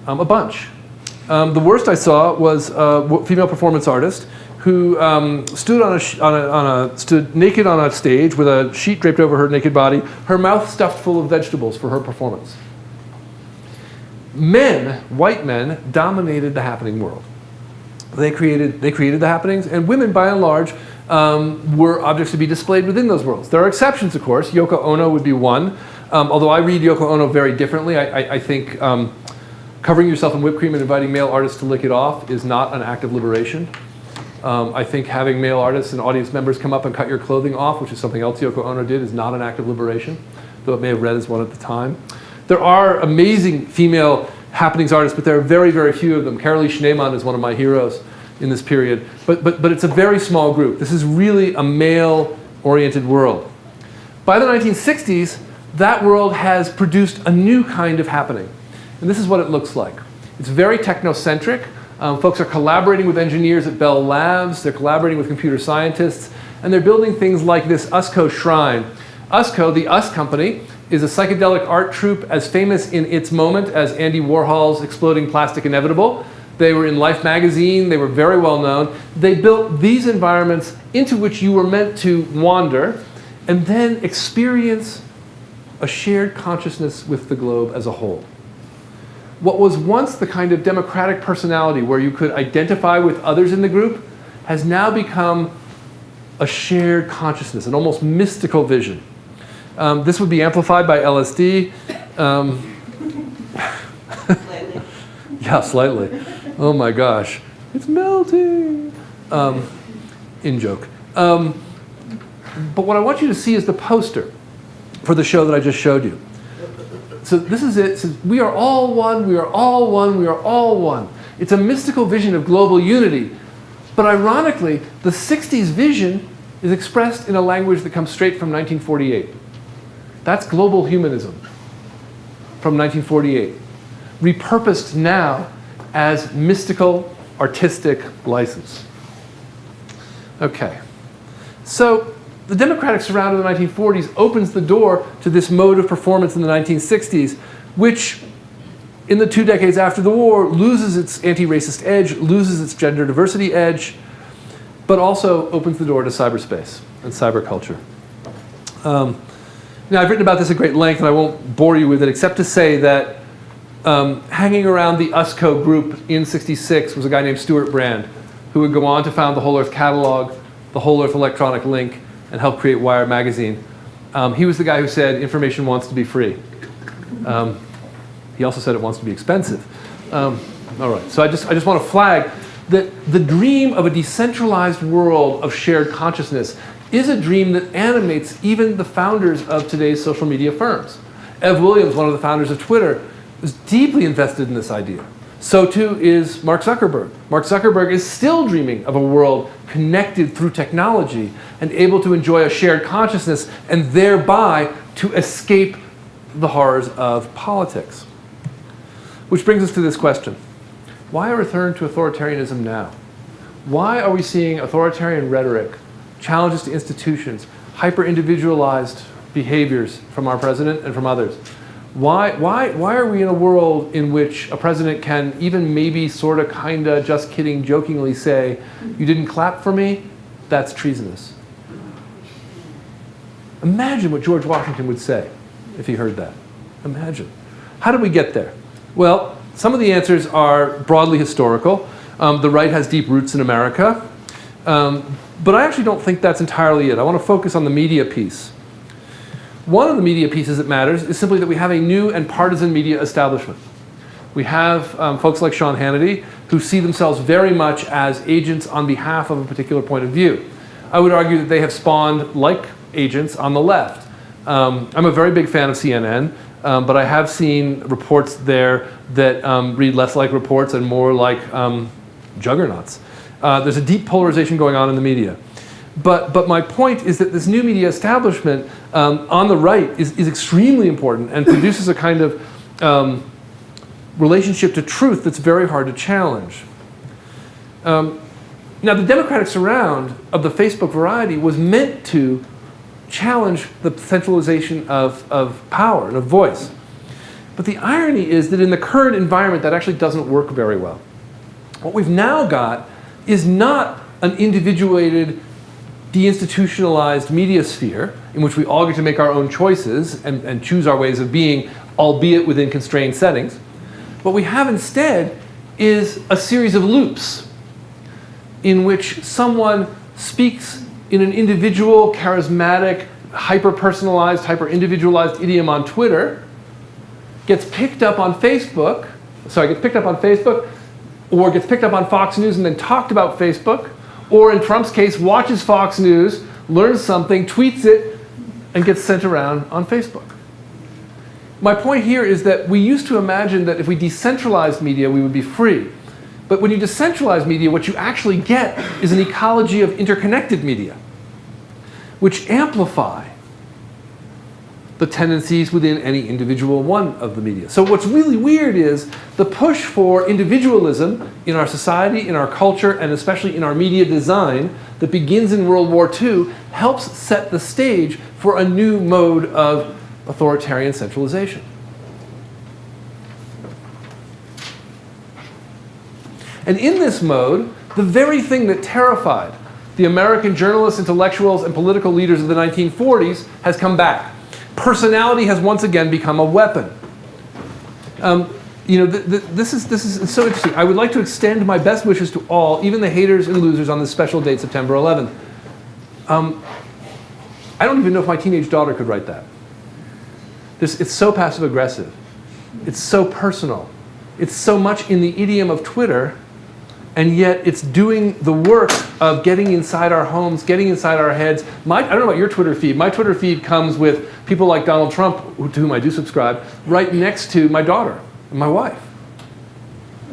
A bunch. The worst I saw was a female performance artist who stood naked on a stage with a sheet draped over her naked body, her mouth stuffed full of vegetables for her performance. Men, white men, dominated the happening world. They created the happenings, and women, by and large, were objects to be displayed within those worlds. There are exceptions, of course. Yoko Ono would be one. Although I read Yoko Ono very differently. I think covering yourself in whipped cream and inviting male artists to lick it off is not an act of liberation. I think having male artists and audience members come up and cut your clothing off, which is something else Yoko Ono did, is not an act of liberation, though it may have read as one at the time. There are amazing female happenings artists, but there are very, very few of them. Carolee Schneemann is one of my heroes in this period. But it's a very small group. This is really a male-oriented world. By the 1960s, that world has produced a new kind of happening. And this is what it looks like. It's very technocentric. Folks are collaborating with engineers at Bell Labs. They're collaborating with computer scientists. And they're building things like this USCO shrine. USCO, the US company, is a psychedelic art troupe as famous in its moment as Andy Warhol's Exploding Plastic Inevitable. They were in Life magazine. They were very well known. They built these environments into which you were meant to wander and then experience a shared consciousness with the globe as a whole. What was once the kind of democratic personality where you could identify with others in the group has now become a shared consciousness, an almost mystical vision. This would be amplified by LSD. Slightly. Yeah, slightly. Oh my gosh. It's melting. In joke. But what I want you to see is the poster for the show that I just showed you. So this is it. It says, we are all one, we are all one, we are all one. It's a mystical vision of global unity. But ironically, the 60s vision is expressed in a language that comes straight from 1948. That's global humanism from 1948, repurposed now as mystical, artistic license. Okay, so the democratic surround of the 1940s opens the door to this mode of performance in the 1960s, which in the 2 decades after the war loses its anti-racist edge, loses its gender diversity edge, but also opens the door to cyberspace and cyberculture. Now, I've written about this at great length, and I won't bore you with it, except to say that hanging around the USCO group in '66 was a guy named Stuart Brand, who would go on to found the Whole Earth Catalog, the Whole Earth Electronic Link, and help create Wire magazine. He was the guy who said information wants to be free. He also said it wants to be expensive. All right, so I just want to flag that the dream of a decentralized world of shared consciousness is a dream that animates even the founders of today's social media firms. Ev Williams, one of the founders of Twitter, is deeply invested in this idea. So too is Mark Zuckerberg. Mark Zuckerberg is still dreaming of a world connected through technology and able to enjoy a shared consciousness and thereby to escape the horrors of politics. Which brings us to this question. Why a return to authoritarianism now? Why are we seeing authoritarian rhetoric, challenges to institutions, hyper-individualized behaviors from our president and from others? Why are we in a world in which a president can even maybe sort of kind of just kidding jokingly say, you didn't clap for me? That's treasonous. Imagine what George Washington would say if he heard that. Imagine. How did we get there? Well, some of the answers are broadly historical. The right has deep roots in America. But I actually don't think that's entirely it. I want to focus on the media piece. One of the media pieces that matters is simply that we have a new and partisan media establishment. We have folks like Sean Hannity who see themselves very much as agents on behalf of a particular point of view. I would argue that they have spawned like agents on the left. I'm a very big fan of CNN, but I have seen reports there that read less like reports and more like juggernauts. There's a deep polarization going on in the media. But my point is that this new media establishment on the right is extremely important and produces a kind of relationship to truth that's very hard to challenge. Now, the democratic surround of the Facebook variety was meant to challenge the centralization of power and of voice. But the irony is that in the current environment, that actually doesn't work very well. What we've now got is not an individuated, deinstitutionalized media sphere in which we all get to make our own choices and choose our ways of being, albeit within constrained settings. What we have instead is a series of loops in which someone speaks in an individual, charismatic, hyper-personalized, hyper-individualized idiom on Twitter, gets picked up on Facebook, or gets picked up on Fox News and then talked about Facebook, or in Trump's case, watches Fox News, learns something, tweets it, and gets sent around on Facebook. My point here is that we used to imagine that if we decentralized media, we would be free. But when you decentralize media, what you actually get is an ecology of interconnected media, which amplify the tendencies within any individual one of the media. So what's really weird is the push for individualism in our society, in our culture, and especially in our media design that begins in World War II helps set the stage for a new mode of authoritarian centralization. And in this mode, the very thing that terrified the American journalists, intellectuals, and political leaders of the 1940s has come back. Personality has once again become a weapon. This is so interesting. I would like to extend my best wishes to all, even the haters and losers on this special date, September 11th. I don't even know if my teenage daughter could write that. It's so passive aggressive. It's so personal. It's so much in the idiom of Twitter And yet it's doing the work of getting inside our homes, getting inside our heads. I don't know about your Twitter feed. My Twitter feed comes with people like Donald Trump, to whom I do subscribe, right next to my daughter and my wife.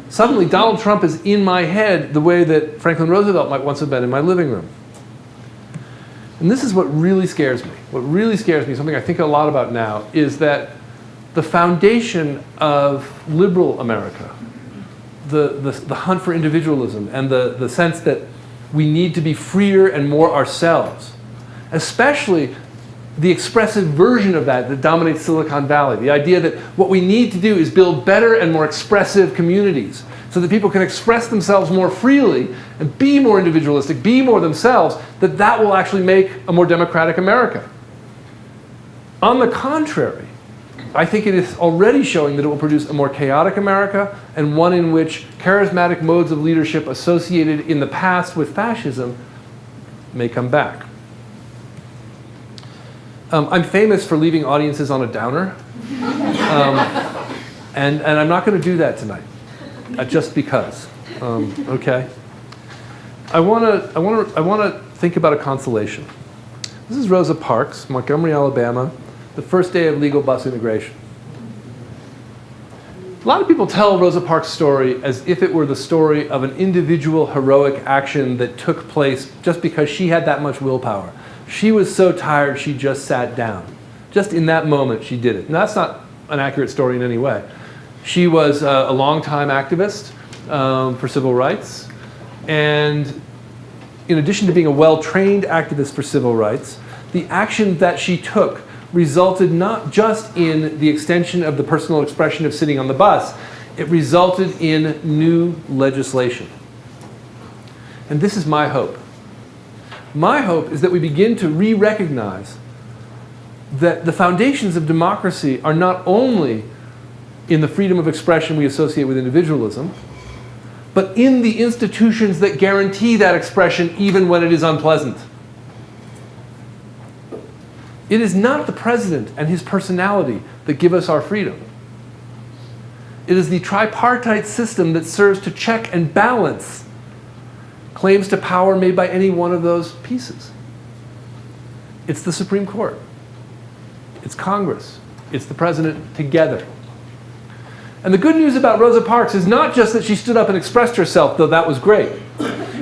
Suddenly, Donald Trump is in my head the way that Franklin Roosevelt might once have been in my living room. And this is what really scares me. What really scares me, something I think a lot about now, is that the foundation of liberal America, the hunt for individualism and the sense that we need to be freer and more ourselves, especially the expressive version of that dominates Silicon Valley. The idea that what we need to do is build better and more expressive communities so that people can express themselves more freely and be more individualistic, be more themselves, that will actually make a more democratic America. On the contrary, I think it is already showing that it will produce a more chaotic America and one in which charismatic modes of leadership associated in the past with fascism may come back. I'm famous for leaving audiences on a downer, and I'm not going to do that tonight, just because. Okay. I want to think about a consolation. This is Rosa Parks, Montgomery, Alabama, the first day of legal bus integration. A lot of people tell Rosa Parks' story as if it were the story of an individual heroic action that took place just because she had that much willpower. She was so tired she just sat down. Just in that moment she did it. Now that's not an accurate story in any way. She was a longtime activist for civil rights, and in addition to being a well-trained activist for civil rights, the action that she took resulted not just in the extension of the personal expression of sitting on the bus, it resulted in new legislation. And this is my hope. My hope is that we begin to re-recognize that the foundations of democracy are not only in the freedom of expression we associate with individualism, but in the institutions that guarantee that expression even when it is unpleasant. It is not the president and his personality that give us our freedom. It is the tripartite system that serves to check and balance claims to power made by any one of those pieces. It's the Supreme Court. It's Congress. It's the president together. And the good news about Rosa Parks is not just that she stood up and expressed herself, though that was great.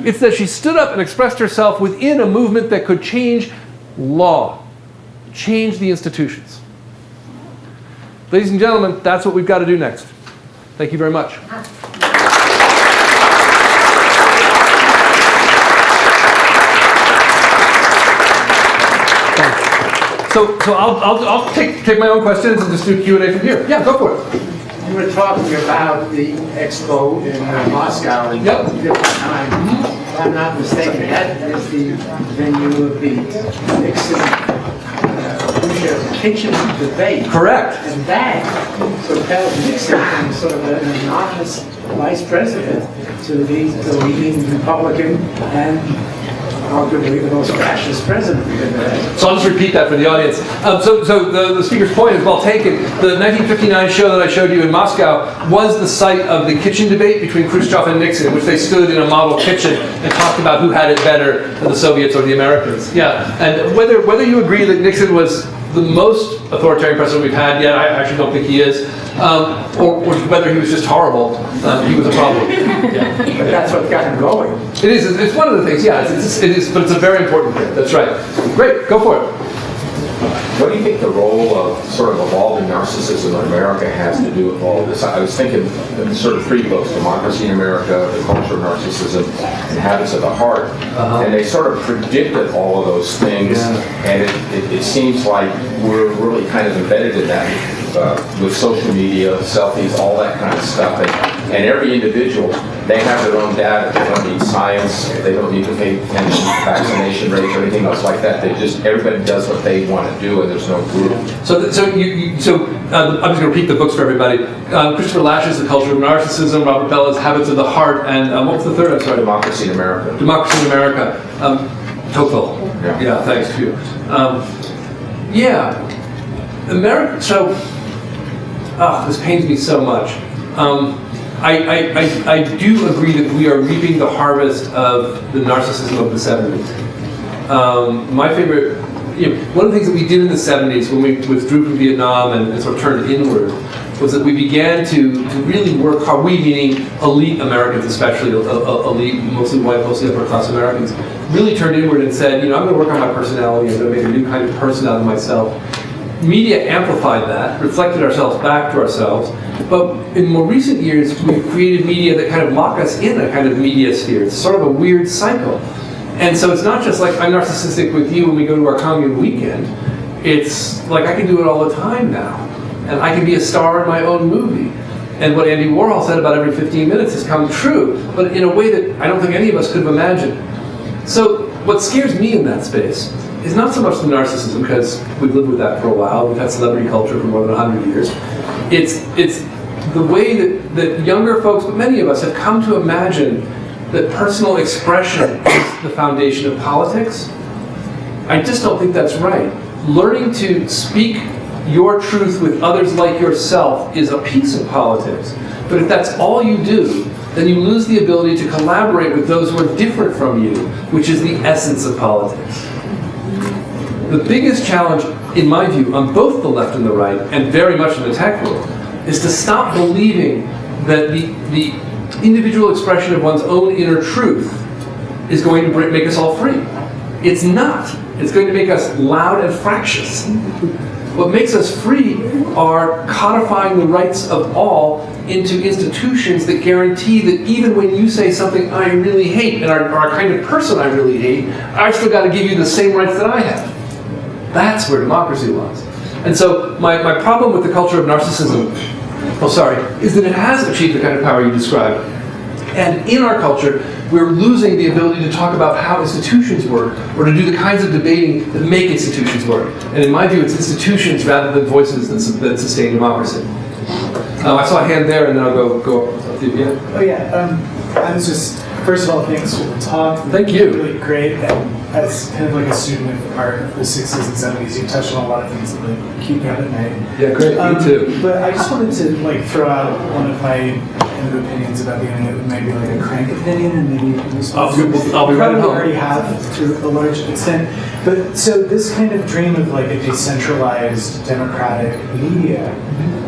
It's that she stood up and expressed herself within a movement that could change law, change the institutions. Ladies and gentlemen, that's what we've got to do next. Thank you very much. So I'll take my own questions and just do Q&A from here. Yeah, go for it. You were talking about the expo in Moscow in different time. If I'm not mistaken, that is the venue of the Nixon kitchen debate. Correct. And that propelled Nixon from sort of an anonymous vice president to the leading Republican and arguably the most fascist president. So I'll just repeat that for the audience. So the speaker's point is well taken. The 1959 show that I showed you in Moscow was the site of the kitchen debate between Khrushchev and Nixon, in which they stood in a model kitchen and talked about who had it better, the Soviets or the Americans. Yeah, and whether you agree that Nixon was the most authoritarian president we've had yet, I actually don't think he is, or whether he was just horrible, he was a problem. Yeah. But that's what got him going. It is. It's one of the things. Yeah, it is. But it's a very important thing. That's right. Great. Go for it. What do you think the role of sort of evolving narcissism in America has to do with all of this? I was thinking sort of three books: Democracy in America, The Culture of Narcissism, and Habits of the Heart. And they sort of predicted all of those things. Yeah. And it seems like we're really kind of embedded in that with social media, selfies, all that kind of stuff. And every individual, they have their own data. They don't need science. They don't need to pay attention to vaccination rates or anything else like that. Everybody does what they want to do, and there's no group. So I'm just going to repeat the books for everybody. Christopher Lash's The Culture of Narcissism, Robert Bella's Habits of the Heart, and what was the third? I'm sorry. Democracy in America. Democracy in America. Tocqueville. Yeah, thanks to you. America. So, this pains me so much. I do agree that we are reaping the harvest of the narcissism of the 70s. My favorite, one of the things that we did in the 70s when we withdrew from Vietnam and sort of turned inward was that we began to really work hard, we meaning elite Americans especially, elite, mostly white, mostly upper class Americans, really turned inward and said, I'm going to work on my personality, I'm going to make a new kind of person out of myself. Media amplified that, reflected ourselves back to ourselves, but in more recent years, we've created media that kind of lock us in a kind of media sphere. It's sort of a weird cycle. And so it's not just like I'm narcissistic with you when we go to our commune weekend. It's like I can do it all the time now. And I can be a star in my own movie. And what Andy Warhol said about every 15 minutes has come true, but in a way that I don't think any of us could have imagined. So what scares me in that space is not so much the narcissism, because we've lived with that for a while. We've had celebrity culture for more than 100 years. It's the way that younger folks, but many of us, have come to imagine that personal expression is the foundation of politics. I just don't think that's right. Learning to speak your truth with others like yourself is a piece of politics. But if that's all you do, then you lose the ability to collaborate with those who are different from you, which is the essence of politics. The biggest challenge, in my view, on both the left and the right, and very much in the tech world, is to stop believing that the individual expression of one's own inner truth is going to make us all free. It's not. It's going to make us loud and fractious. What makes us free are codifying the rights of all into institutions that guarantee that even when you say something I really hate, and are a kind of person I really hate, I've still got to give you the same rights that I have. That's where democracy lies. And so my problem with the culture of narcissism, is that it has achieved the kind of power you described. And in our culture, we're losing the ability to talk about how institutions work, or to do the kinds of debating that make institutions work. And in my view, it's institutions rather than voices that sustain democracy. I saw a hand there, and then I'll go up to you. Yeah. Oh yeah, I was just, first of all, thanks for the talk. Thank you. Really great. And as kind of like a student of art of the 60s and 70s, you touched on a lot of things that like keep me up at night. Yeah, great. Me too. But I just wanted to like throw out one of my kind of opinions about the internet that might be like a crank opinion, and maybe you can respond. I'll be right home. Already have to a large extent. But so this kind of dream of like a decentralized democratic media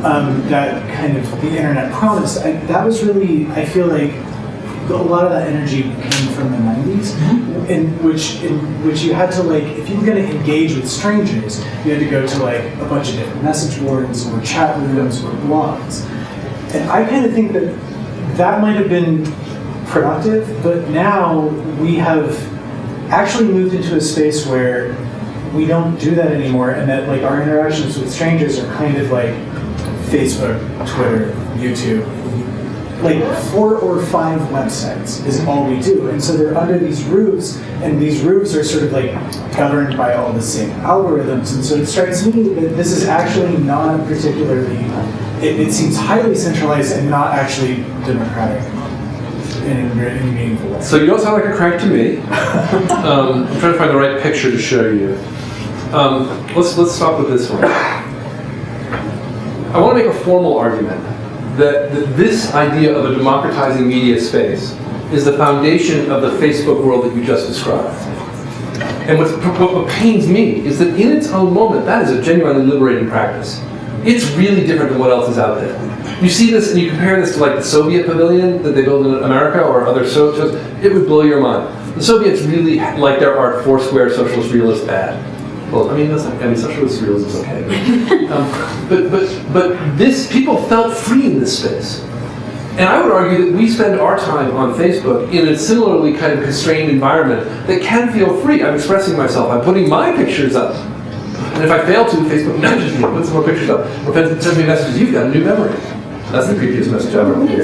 that kind of the internet promised, that was really, I feel like, a lot of that energy came from the 90s, in which you had to like, if you were going to engage with strangers, you had to go to like a bunch of different message boards or chat rooms or blogs. And I kind of think that might have been productive, but now we have actually moved into a space where we don't do that anymore, and that like our interactions with strangers are kind of like Facebook, Twitter, YouTube. Like 4 or 5 websites is all we do. And so they're under these roofs, and these roofs are sort of like governed by all the same algorithms. And so it strikes me that this is actually not particularly, it seems highly centralized and not actually democratic in any meaningful way. So you don't sound like a crank to me. I'm trying to find the right picture to show you. Let's start with this one. I want to make a formal argument that this idea of a democratizing media space is the foundation of the Facebook world that you just described. And what pains me is that in its own moment, that is a genuinely liberating practice. It's really different than what else is out there. You see this and you compare this to like the Soviet pavilion that they built in America or other shows, it would blow your mind. The Soviets really like their art Foursquare, socialist, realist bad. Well, I mean, socialist realism is okay. But this, people felt free in this space. And I would argue that we spend our time on Facebook in a similarly kind of constrained environment that can feel free. I'm expressing myself. I'm putting my pictures up. And if I fail to, Facebook nudges me, puts more pictures up. Or sends me messages, you've got a new memory. That's the creepiest message ever. You've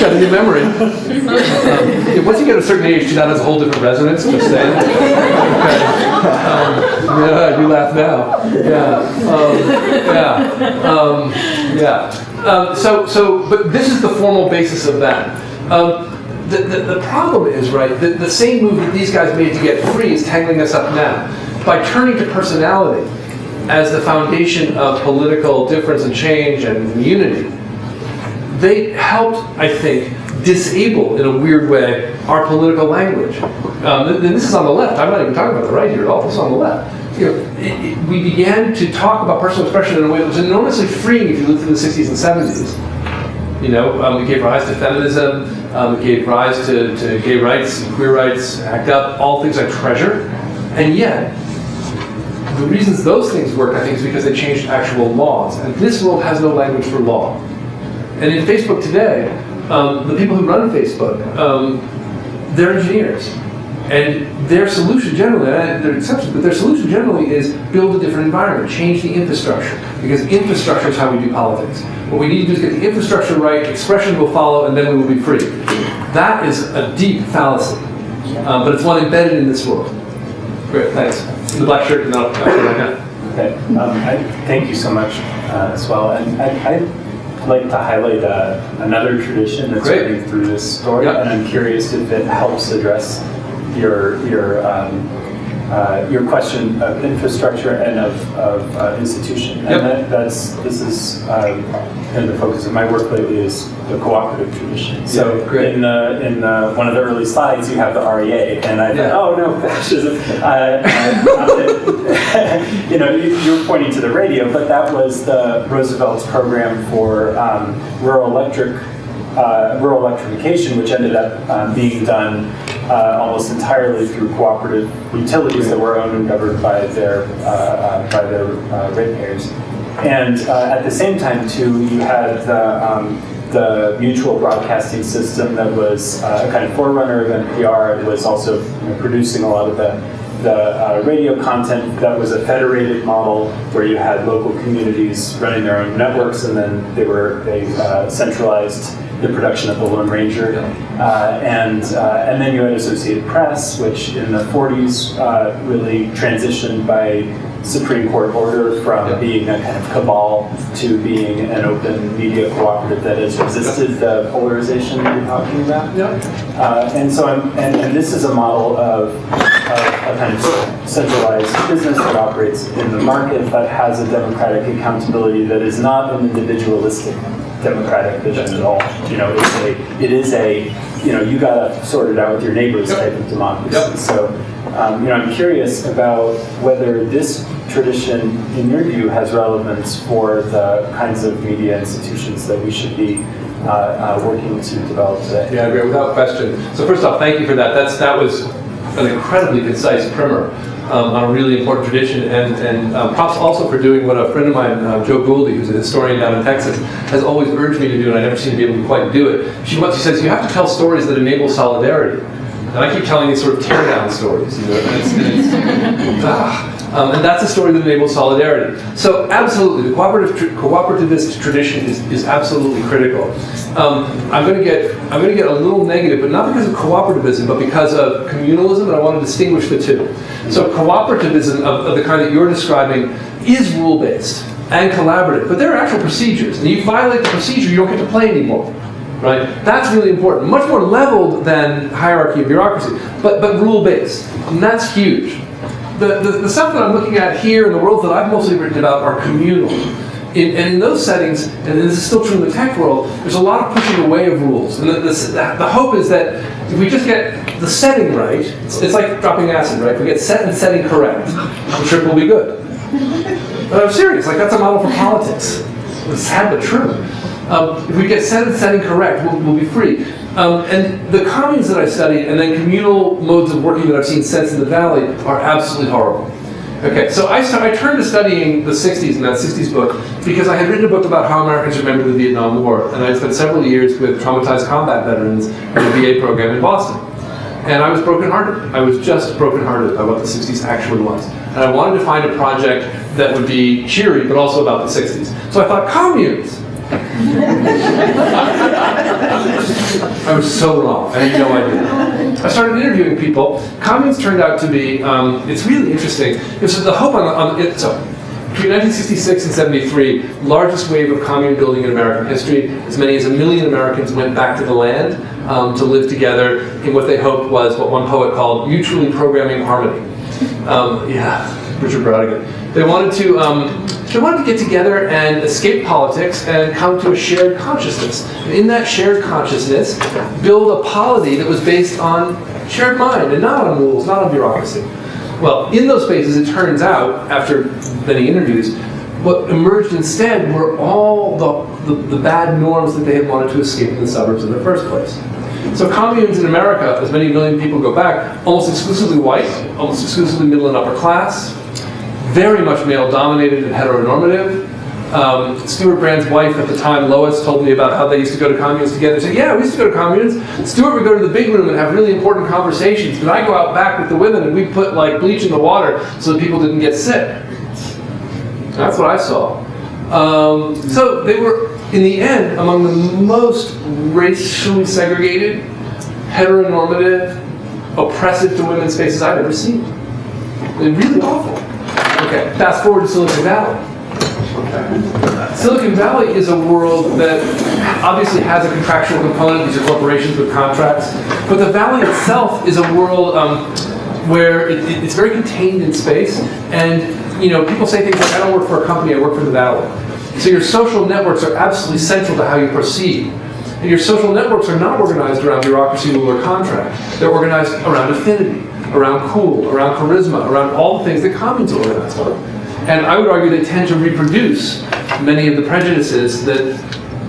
got a new memory. Once you get a certain age, that has a whole different resonance, just saying. Okay. Yeah, you laugh now. But this is the formal basis of that. The problem is, right, the same move that these guys made to get free is tangling us up now. By turning to personality as the foundation of political difference and change and unity, they helped, I think, disable, in a weird way, our political language. And this is on the left. I'm not even talking about the right here at all. This is on the left. We began to talk about personal expression in a way that was enormously freeing if you lived through the 60s and 70s. We gave rise to feminism, it gave rise to gay rights and queer rights, ACT UP, all things I treasure. And yet, the reasons those things worked, I think, is because they changed actual laws. And this world has no language for law. And in Facebook today, the people who run Facebook, they're engineers. And their solution generally, there are exceptions, but their solution generally is build a different environment, change the infrastructure, because infrastructure is how we do politics. What we need to do is get the infrastructure right, expression will follow, and then we will be free. That is a deep fallacy, but it's one embedded in this world. Great, thanks. In the black shirt, no, Okay, thank you so much as well. And I'd like to highlight another tradition that's running through this story, and I'm curious if it helps address your question of infrastructure and of institution. And this is kind of the focus of my work lately is the cooperative tradition. So in one of the early slides, you have the REA, and I thought, oh no, fascism. You were pointing to the radio, but that was the Roosevelt's program for rural electrification, which ended up being done almost entirely through cooperative utilities that were owned and governed by their ratepayers. And at the same time, too, you had the mutual broadcasting system that was a kind of forerunner of NPR. It was also producing a lot of the radio content. That was a federated model where you had local communities running their own networks, and then they centralized the production of the Lone Ranger, and then you had Associated Press, which in the 40s really transitioned by Supreme Court order from being a kind of cabal to being an open media cooperative that has resisted the polarization that you're talking about. And so, and this is a model of a kind of centralized business that operates in the market but has a democratic accountability that is not an individualistic democratic vision at all. It is a you gotta sort it out with your neighbors type of democracy. So I'm curious about whether this tradition, in your view, has relevance for the kinds of media institutions that we should be working to develop today. Yeah, I agree, without question. So first off, thank you for that. That was an incredibly concise primer on a really important tradition, and props also for doing what a friend of mine, Joe Gouldy, who's a historian down in Texas, has always urged me to do, and I never seem to be able to quite do it. She says, you have to tell stories that enable solidarity. And I keep telling these sort of tear-down stories, and that's a story that enables solidarity. So absolutely, the cooperativist tradition is absolutely critical. I'm going to get a little negative, but not because of cooperativism, but because of communalism, and I want to distinguish the two. So cooperativism of the kind that you're describing is rule-based and collaborative, but there are actual procedures, and you violate the procedure, you don't get to play anymore. Right? That's really important. Much more leveled than hierarchy and bureaucracy, but rule-based, and that's huge. The stuff that I'm looking at here in the world that I've mostly written about are communal. And in those settings, and this is still true in the tech world, there's a lot of pushing away of rules. And the hope is that if we just get the setting right, it's like dropping acid, right? If we get set and setting correct, the trip will be good. But I'm serious, that's a model for politics. It's sad but true. If we get set and setting correct, we'll be free. And the communes that I studied, and then communal modes of working that I've seen since in the Valley, are absolutely horrible. Okay, so I turned to studying the 60s in that 60s book because I had written a book about how Americans remember the Vietnam War, and I spent several years with traumatized combat veterans in the VA program in Boston. And I was brokenhearted. I was just brokenhearted by what the 60s actually was. And I wanted to find a project that would be cheery, but also about the 60s. So I thought, communes! I was so wrong. I had no idea. I started interviewing people. Communes turned out to be, it's really interesting. So the hope on it, so between 1966 and 73, largest wave of commune building in American history. As many as 1 million Americans went back to the land to live together in what they hoped was what one poet called mutually programming harmony. Richard Brodigan. They wanted to They wanted to get together and escape politics and come to a shared consciousness. And in that shared consciousness, build a polity that was based on shared mind and not on rules, not on bureaucracy. Well, in those spaces, it turns out, after many interviews, what emerged instead were all the bad norms that they had wanted to escape in the suburbs in the first place. So communes in America, as many million people go back, almost exclusively white, almost exclusively middle and upper class, very much male-dominated and heteronormative. Stuart Brand's wife at the time, Lois, told me about how they used to go to communes together. She said, yeah, we used to go to communes. Stuart would go to the big room and have really important conversations, but I'd go out back with the women and we'd put like bleach in the water so that people didn't get sick. That's what I saw. So they were, in the end, among the most racially segregated, heteronormative, oppressive to women's spaces I've ever seen. They're really awful. Okay, fast forward to Silicon Valley. Silicon Valley is a world that obviously has a contractual component. These are corporations with contracts. But the valley itself is a world where it's very contained in space. And people say things like, I don't work for a company, I work for the valley. So your social networks are absolutely central to how you proceed. And your social networks are not organized around bureaucracy, rule, or contract. They're organized around affinity, around cool, around charisma, around all the things that communes are organized on. And I would argue they tend to reproduce many of the prejudices that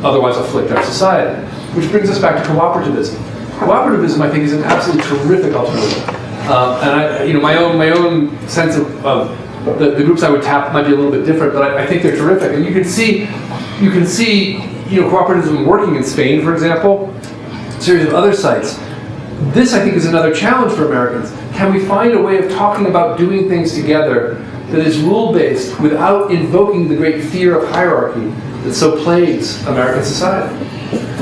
otherwise afflict our society. Which brings us back to cooperativism. Cooperativism, I think, is an absolutely terrific alternative. And my own sense of the groups I would tap might be a little bit different, but I think they're terrific. And you can see cooperativism working in Spain, for example, a series of other sites. This, I think, is another challenge for Americans. Can we find a way of talking about doing things together that is rule-based without invoking the great fear of hierarchy that so plagues American society?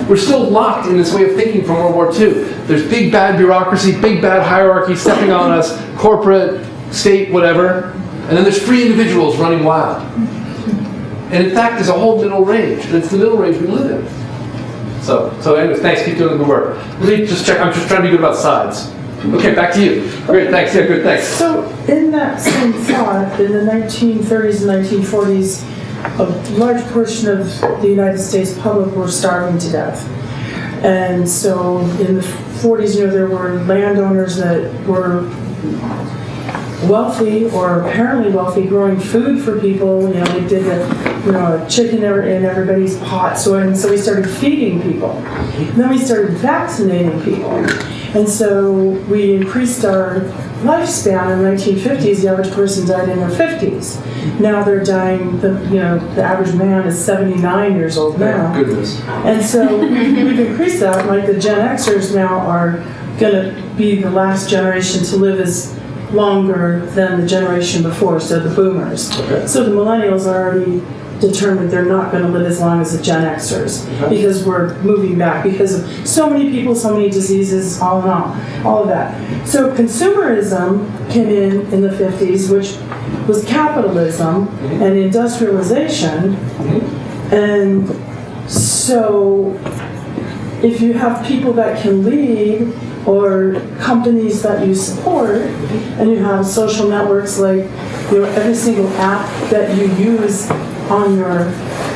We're still locked in this way of thinking from World War II. There's big bad bureaucracy, big bad hierarchy stepping on us, corporate, state, whatever, and then there's free individuals running wild. And in fact, there's a whole middle range, and it's the middle range we live in. So anyways, thanks, keep doing the good work. Let me just check, I'm just trying to be good about sides. Okay, back to you. Great, thanks, yeah, good, thanks. So in that same thought, in the 1930s and 1940s, a large portion of the United States public were starving to death. And so in the 40s, there were landowners that were wealthy or apparently wealthy, growing food for people. They did a chicken in everybody's pot. So we started feeding people. And then we started vaccinating people. And so we increased our lifespan. In the 1950s, the average person died in their 50s. Now they're dying, the average man is 79 years old now. Thank goodness. And so we've increased that. Like the Gen Xers now are going to be the last generation to live as longer than the generation before, so the boomers. Okay. So the millennials are already determined they're not going to live as long as the Gen Xers because we're moving back because of so many people, so many diseases, all of that. So consumerism came in the 50s, which was capitalism and industrialization. And so if you have people that can lead or companies that you support, and you have social networks like every single app that you use on your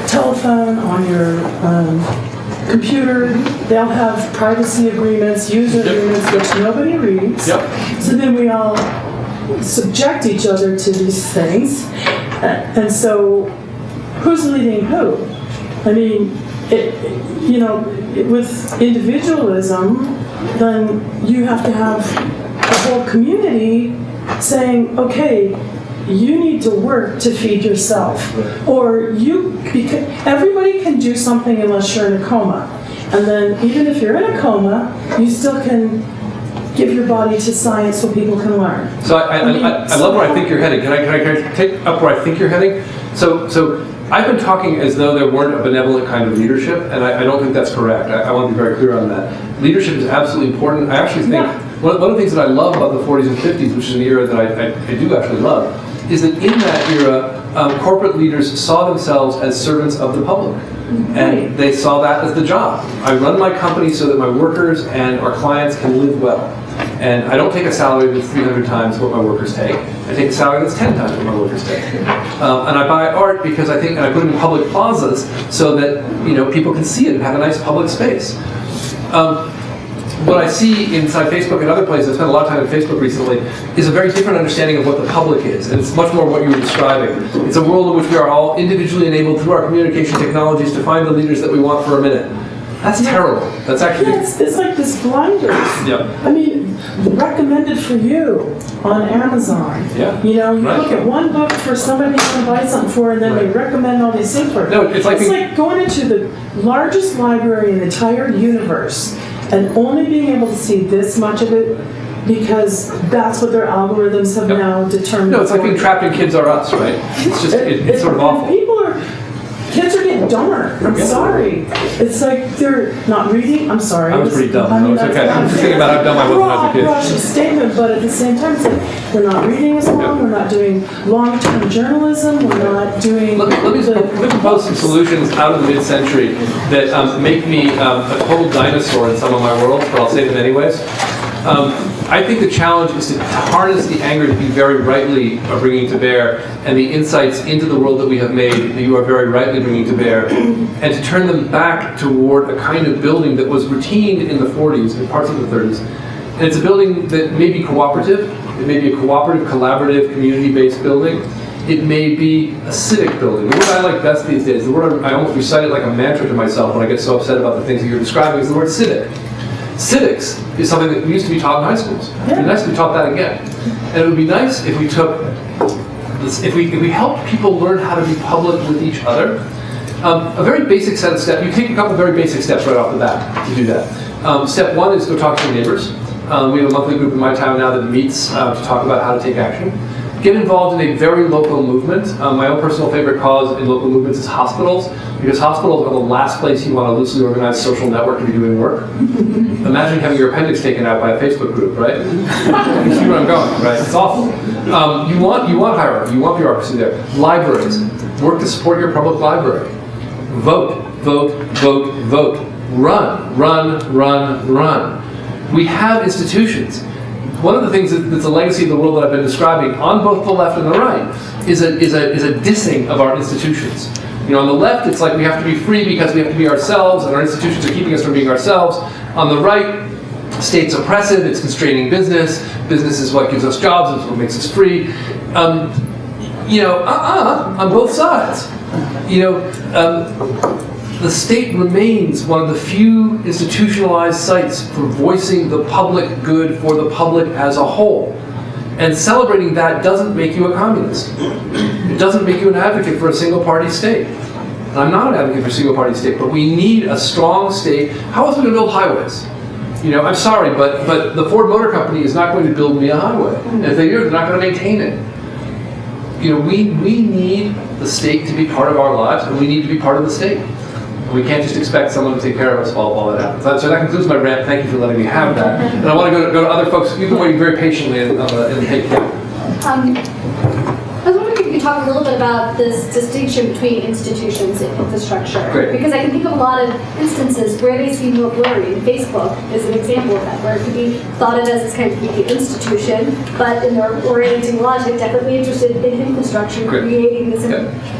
telephone, on your computer, they'll have privacy agreements, user agreements, which nobody reads. So then we all subject each other to these things. And so who's leading who? I mean, with individualism, then you have to have the whole community saying, okay, you need to work to feed yourself. Or everybody can do something unless you're in a coma. And then even if you're in a coma, you still can give your body to science so people can learn. So I love where I think you're heading. Can I take up where I think you're heading? So I've been talking as though there weren't a benevolent kind of leadership, and I don't think that's correct. I want to be very clear on that. Leadership is absolutely important. I actually think one of the things that I love about the 40s and 50s, which is an era that I do actually love, is that in that era, corporate leaders saw themselves as servants of the public. And they saw that as the job. I run my company so that my workers and our clients can live well. And I don't take a salary that's 300 times what my workers take. I take a salary that's 10 times what my workers take. And I buy art because I think, and I put it in public plazas so that people can see it and have a nice public space. What I see inside Facebook and other places, I've spent a lot of time on Facebook recently, is a very different understanding of what the public is. And it's much more what you were describing. It's a world in which we are all individually enabled through our communication technologies to find the leaders that we want for a minute. That's terrible. That's actually... Yeah, it's like this blinders. Yep. I mean, recommended for you on Amazon. Yeah. You Right. look at one book for somebody you want to buy something for, and then they recommend all these things for it. No, it's like going into the largest library in the entire universe and only being able to see this much of it because that's what their algorithms have now determined. No, it's like being trapped in Kids R Us, right? It's just, it's sort of awful. Kids are getting dumber. I'm sorry. It's like they're not reading. I'm sorry. I was pretty dumb. I mean, It's okay. I'm just thinking about how dumb I was when I was a kid. Broad statement, but at the same time, it's like we're not reading as long. We're not doing long-term journalism. We're not doing. Let me propose some solutions out of the mid-century that make me a total dinosaur in some of my worlds, but I'll say them anyways. I think the challenge is to harness the anger that you very rightly are bringing to bear and the insights into the world that we have made that you are very rightly bringing to bear, and to turn them back toward a kind of building that was routine in the 40s and parts of the 30s. And it's a building that may be cooperative. It may be a cooperative, collaborative, community-based building. It may be a civic building. The word I like best these days, the word I almost recite it like a mantra to myself when I get so upset about the things that you're describing, is the word civic. Civics is something that used to be taught in high schools. It would be nice if we taught that again. And it would be nice if we took, if we helped people learn how to be public with each other. A very basic set of steps. You take a couple very basic steps right off the bat to do that. Step one is go talk to your neighbors. We have a monthly group in my town now that meets to talk about how to take action. Get involved in a very local movement. My own personal favorite cause in local movements is hospitals, because hospitals are the last place you want a loosely organized social network to be doing work. Imagine having your appendix taken out by a Facebook group, right? You see where I'm going, right? It's awful. You want hierarchy, you want bureaucracy there. Libraries, work to support your public library. Vote, vote, vote, vote. Run, run, run, run. We have institutions. One of the things that's a legacy of the world that I've been describing on both the left and the right is a dissing of our institutions. On the left, it's like we have to be free because we have to be ourselves, and our institutions are keeping us from being ourselves. On the right, state's oppressive, it's constraining business. Business is what gives us jobs, it's what makes us free. On both sides. The state remains one of the few institutionalized sites for voicing the public good for the public as a whole. And celebrating that doesn't make you a communist. It doesn't make you an advocate for a single-party state. And I'm not an advocate for a single-party state, but we need a strong state. How else are we going to build highways? I'm sorry, but the Ford Motor Company is not going to build me a highway. And if they do, they're not going to maintain it. We need the state to be part of our lives, and we need to be part of the state. We can't just expect someone to take care of us while that happens. So that concludes my rant. Thank you for letting me have that. And I want to go to other folks. You've been waiting very patiently in the take. I was wondering if you could talk a little bit about this distinction between institutions and infrastructure. Great. Because I can think of a lot of instances where they seem more blurry. And Facebook is an example of that, where it could be thought of as this kind of unique institution, but in their orienting logic, definitely interested in infrastructure, creating this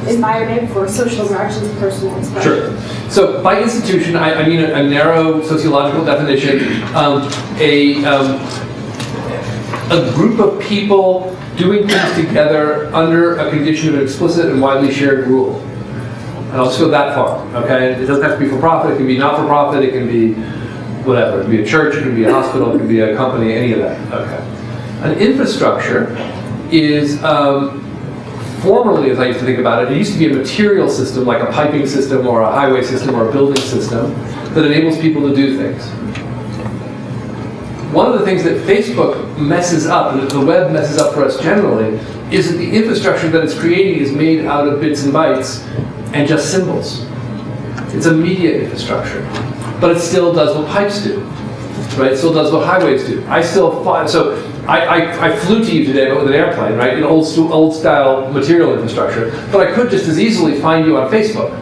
environment for social interactions and personal expression. Sure. So by institution, I mean a narrow sociological definition, a group of people doing things together under a condition of an explicit and widely shared rule. And I'll just go that far, okay? It doesn't have to be for profit, it can be not for profit, it can be whatever. It can be a church, it can be a hospital, it can be a company, any of that, okay? An infrastructure is, formerly, as I used to think about it, it used to be a material system like a piping system or a highway system or a building system that enables people to do things. One of the things that Facebook messes up, and that the web messes up for us generally, is that the infrastructure that it's creating is made out of bits and bytes and just symbols. It's a media infrastructure, but it still does what pipes do, right? It still does what highways do. I flew to you today, but with an airplane, right? An old style material infrastructure, but I could just as easily find you on Facebook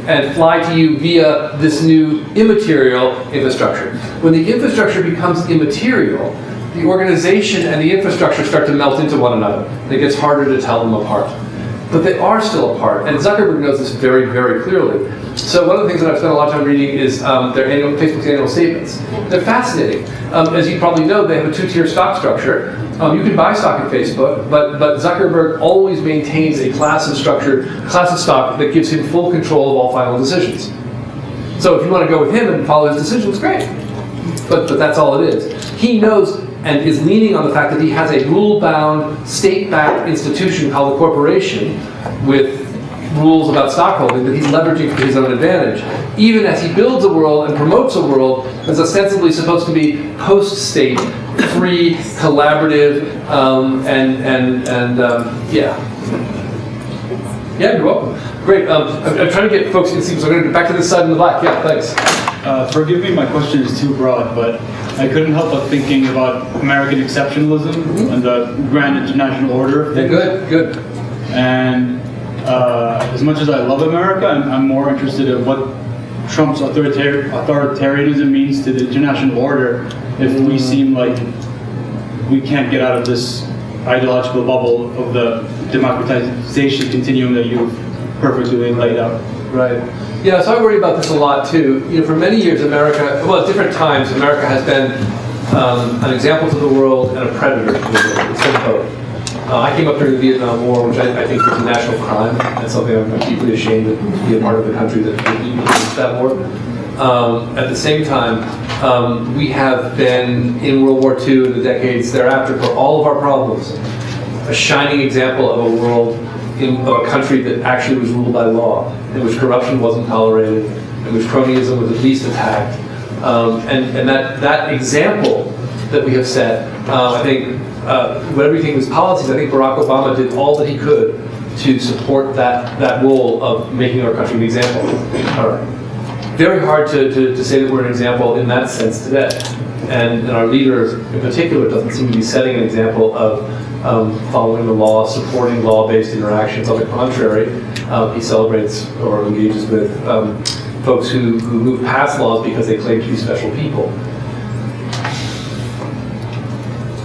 and fly to you via this new immaterial infrastructure. When the infrastructure becomes immaterial, the organization and the infrastructure start to melt into one another. And it gets harder to tell them apart. But they are still apart, and Zuckerberg knows this very, very clearly. So one of the things that I've spent a lot of time reading is Facebook's annual statements. They're fascinating. As you probably know, they have a two-tier stock structure. You can buy stock in Facebook, but Zuckerberg always maintains a class of stock that gives him full control of all final decisions. So if you want to go with him and follow his decisions, great. But that's all it is. He knows and is leaning on the fact that he has a rule-bound, state-backed institution called a corporation with rules about stockholding that he's leveraging for his own advantage, even as he builds a world and promotes a world that's ostensibly supposed to be post-state, free, collaborative, Yeah, you're welcome. Great. I'm trying to get folks in seats, so I'm going to get back to this side in the back. Yeah, thanks. Forgive me, my question is too broad, but I couldn't help but thinking about American exceptionalism and the grand international order. Yeah, good. And as much as I love America, I'm more interested in what Trump's authoritarianism means to the international order if we seem like we can't get out of this ideological bubble of the democratization continuum that you've perfectly laid out. Right. Yeah, so I worry about this a lot too. You know, for many years, America, well, at different times, America has been an example to the world and a predator to the world. It's been both. I came up during the Vietnam War, which I think was a national crime. That's something I'm deeply ashamed to be a part of the country that used that war. At the same time, we have been in World War II and the decades thereafter, for all of our problems, a shining example of a world, of a country that actually was ruled by law, in which corruption wasn't tolerated, in which cronyism was at least attacked. And that example that we have set, I think, whatever you think of his policies, I think Barack Obama did all that he could to support that role of making our country an example. All right. Very hard to say that we're an example in that sense today. And our leader, in particular, doesn't seem to be setting an example of following the law, supporting law-based interactions. On the contrary, he celebrates or engages with folks who move past laws because they claim to be special people.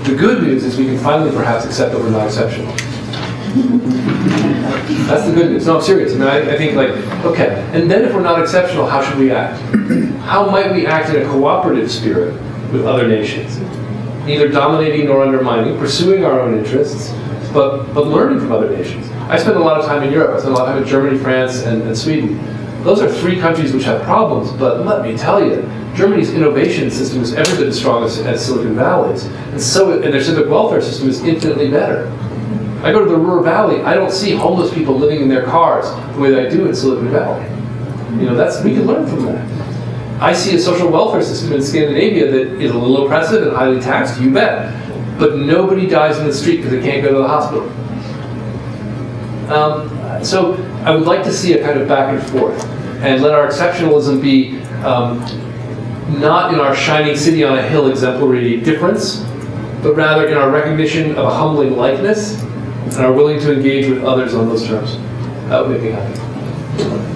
The good news is we can finally perhaps accept that we're not exceptional. That's the good news. No, I'm serious. I mean, I think like, okay, and then if we're not exceptional, how should we act? How might we act in a cooperative spirit with other nations? Neither dominating nor undermining, pursuing our own interests, but learning from other nations. I spent a lot of time in Europe. I spent a lot of time in Germany, France, and Sweden. Those are three countries which have problems, but let me tell you, Germany's innovation system is every bit as strong as Silicon Valley's, and their civic welfare system is infinitely better. I go to the Ruhr Valley, I don't see homeless people living in their cars the way that I do in Silicon Valley. You know, we can learn from that. I see a social welfare system in Scandinavia that is a little oppressive and highly taxed, you bet. But nobody dies in the street because they can't go to the hospital. So I would like to see a kind of back and forth and let our exceptionalism be not in our shining city on a hill exemplary difference, but rather in our recognition of a humbling likeness and our willing to engage with others on those terms. That would make me happy.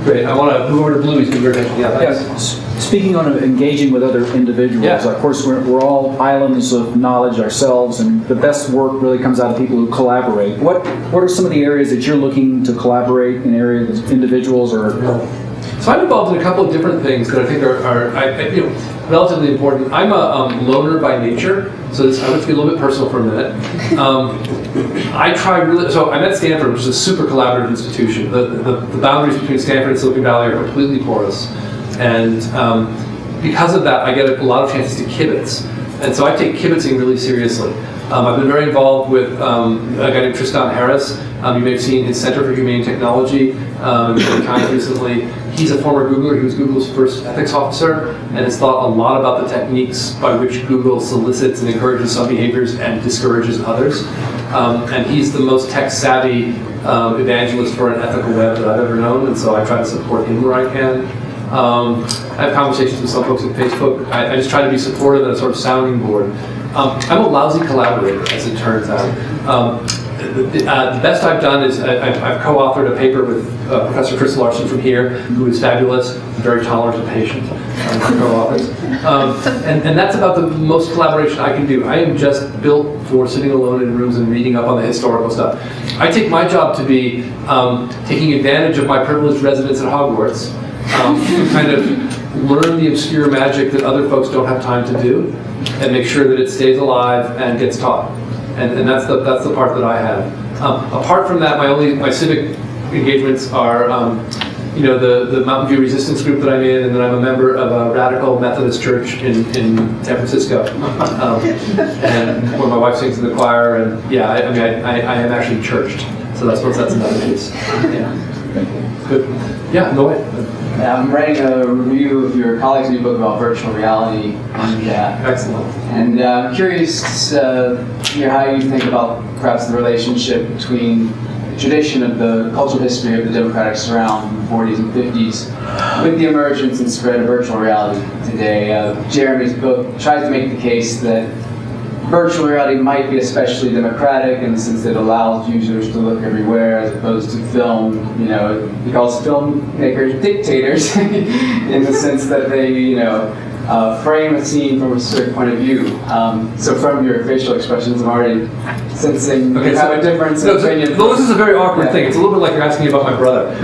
Great. I want to move over to Blue. He's been very attention. Yeah, thanks. Yes. Speaking on engaging with other individuals, of course, we're all islands of knowledge ourselves, and the best work really comes out of people who collaborate. What are some of the areas that you're looking to collaborate in areas of individuals or? So I'm involved in a couple of different things that I think are relatively important. I'm a loner by nature, so I want to be a little bit personal for a minute. I try really. So I'm at Stanford, which is a super collaborative institution. The boundaries between Stanford and Silicon Valley are completely porous. And because of that, I get a lot of chances to kibitz. And so I take kibitzing really seriously. I've been very involved with a guy named Tristan Harris. You may have seen his Center for Humane Technology many times recently. He's a former Googler. He was Google's first ethics officer and has thought a lot about the techniques by which Google solicits and encourages some behaviors and discourages others. And he's the most tech-savvy evangelist for an ethical web that I've ever known, and so I try to support him where I can. I have conversations with some folks at Facebook. I just try to be supportive and a sort of sounding board. I'm a lousy collaborator, as it turns out. The best I've done is I've co-authored a paper with Professor Chris Larson from here, who is fabulous, very tolerant and patient, co-authors. And that's about the most collaboration I can do. I am just built for sitting alone in rooms and reading up on the historical stuff. I take my job to be taking advantage of my privileged residence at Hogwarts to kind of learn the obscure magic that other folks don't have time to do, and make sure that it stays alive and gets taught. And that's the part that I have. Apart from that, my civic engagements are, the Mountain View Resistance group that I'm in, and then I'm a member of a radical Methodist church in San Francisco. And where my wife sings in the choir, and yeah, I am actually churched. So that's another piece. Yeah. Good. Yeah, no way. I'm writing a review of your colleague's new book about virtual reality. Excellent. And I'm curious to hear how you think about perhaps the relationship between the tradition of the cultural history of the democratic surround in the 40s and 50s with the emergence and spread of virtual reality today. Jeremy's book tries to make the case that virtual reality might be especially democratic in the sense that it allows users to look everywhere as opposed to film. He calls filmmakers dictators in the sense that they, frame a scene from a certain point of view. So from your facial expressions, I'm already sensing you have a difference in opinion. Well, this is a very awkward thing. It's a little bit like you're asking me about my brother.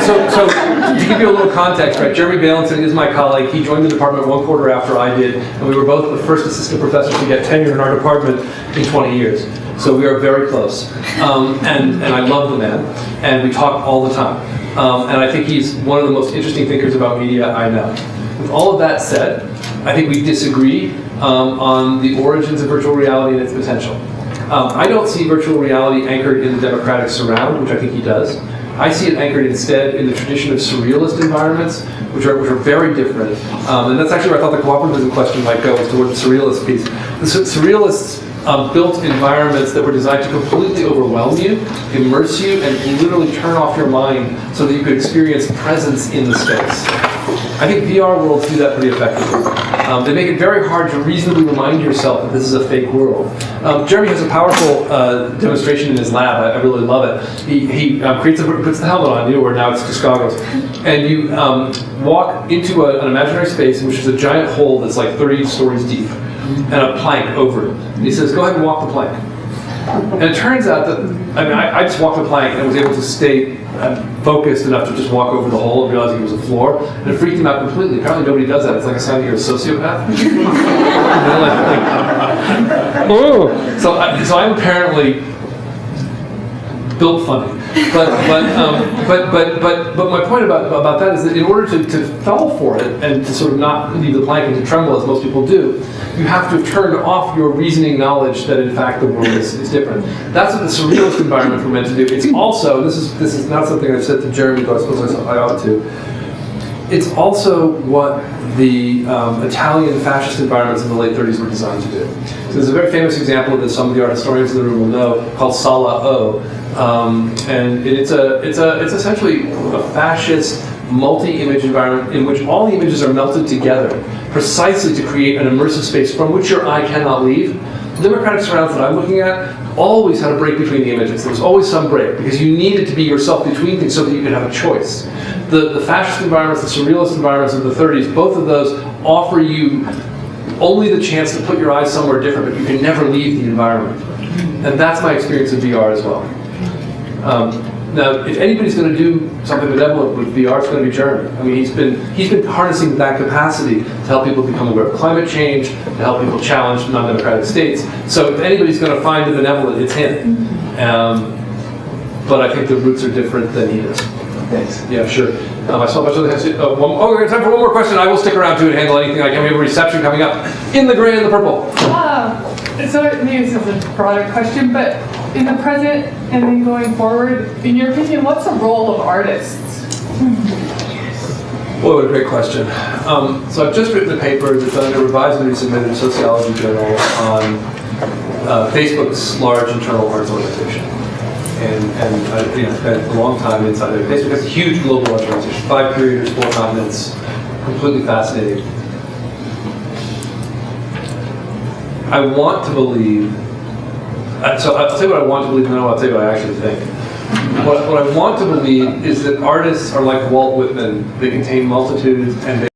So to give you a little context, right? Jeremy Bailenson is my colleague. He joined the department 1 quarter after I did, and we were both the first assistant professors to get tenure in our department in 20 years. So we are very close. And I love the man, and we talk all the time. And I think he's one of the most interesting thinkers about media I know. With all of that said, I think we disagree on the origins of virtual reality and its potential. I don't see virtual reality anchored in the democratic surround, which I think he does. I see it anchored instead in the tradition of surrealist environments, which are very different. And that's actually where I thought the cooperativism question might go, as toward the surrealist piece. The surrealists built environments that were designed to completely overwhelm you, immerse you, and literally turn off your mind so that you could experience presence in the space. I think VR worlds do that pretty effectively. They make it very hard to reasonably remind yourself that this is a fake world. Jeremy has a powerful demonstration in his lab. I really love it. He puts the helmet on you, or now it's just goggles, and you walk into an imaginary space in which is a giant hole that's like 30 stories deep, and a plank over it. And he says, "Go ahead and walk the plank." And it turns out that, I just walked the plank and was able to stay focused enough to just walk over the hole and realize it was a floor. And it freaked him out completely. Apparently nobody does that. It's like a sign that you're a sociopath. So I'm apparently built funny. But my point about that is that in order to fall for it and to sort of not leave the plank and to tremble as most people do, you have to have turned off your reasoning knowledge that in fact the world is different. That's what the surrealist environment we're meant to do. It's also, this is not something I've said to Jeremy, though I suppose I ought to. It's also what the Italian fascist environments in the late 30s were designed to do. So there's a very famous example of this, some of the art historians in the room will know, called Sala O. And it's essentially a fascist multi-image environment in which all the images are melted together precisely to create an immersive space from which your eye cannot leave. The democratic surrounds that I'm looking at always had a break between the images. There was always some break because you needed to be yourself between things so that you could have a choice. The fascist environments, the surrealist environments of the 30s, both of those offer you only the chance to put your eyes somewhere different, but you can never leave the environment. And that's my experience of VR as well. Now, if anybody's going to do something benevolent with VR, it's going to be Jeremy. I mean, he's been harnessing that capacity to help people become aware of climate change, to help people challenge non-democratic states. So if anybody's going to find the benevolent, it's him. But I think the roots are different than he is. Thanks. Yeah, sure. I saw a bunch of other hands. We have time for one more question. I will stick around too and handle anything I can. We have a reception coming up in the gray and the purple. So maybe this is a broader question, but in the present and then going forward, in your opinion, what's the role of artists? Boy, what a great question. So I've just written a paper that's under revised and resubmitted Sociology Journal on Facebook's large internal arts organization. And I've spent a long time inside of it. Facebook has a huge global arts organization, 5 curators, 4 continents, completely fascinating. I want to believe So I'll tell you what I want to believe, and then I'll tell you what I actually think. What I want to believe is that artists are like Walt Whitman. They contain multitudes, and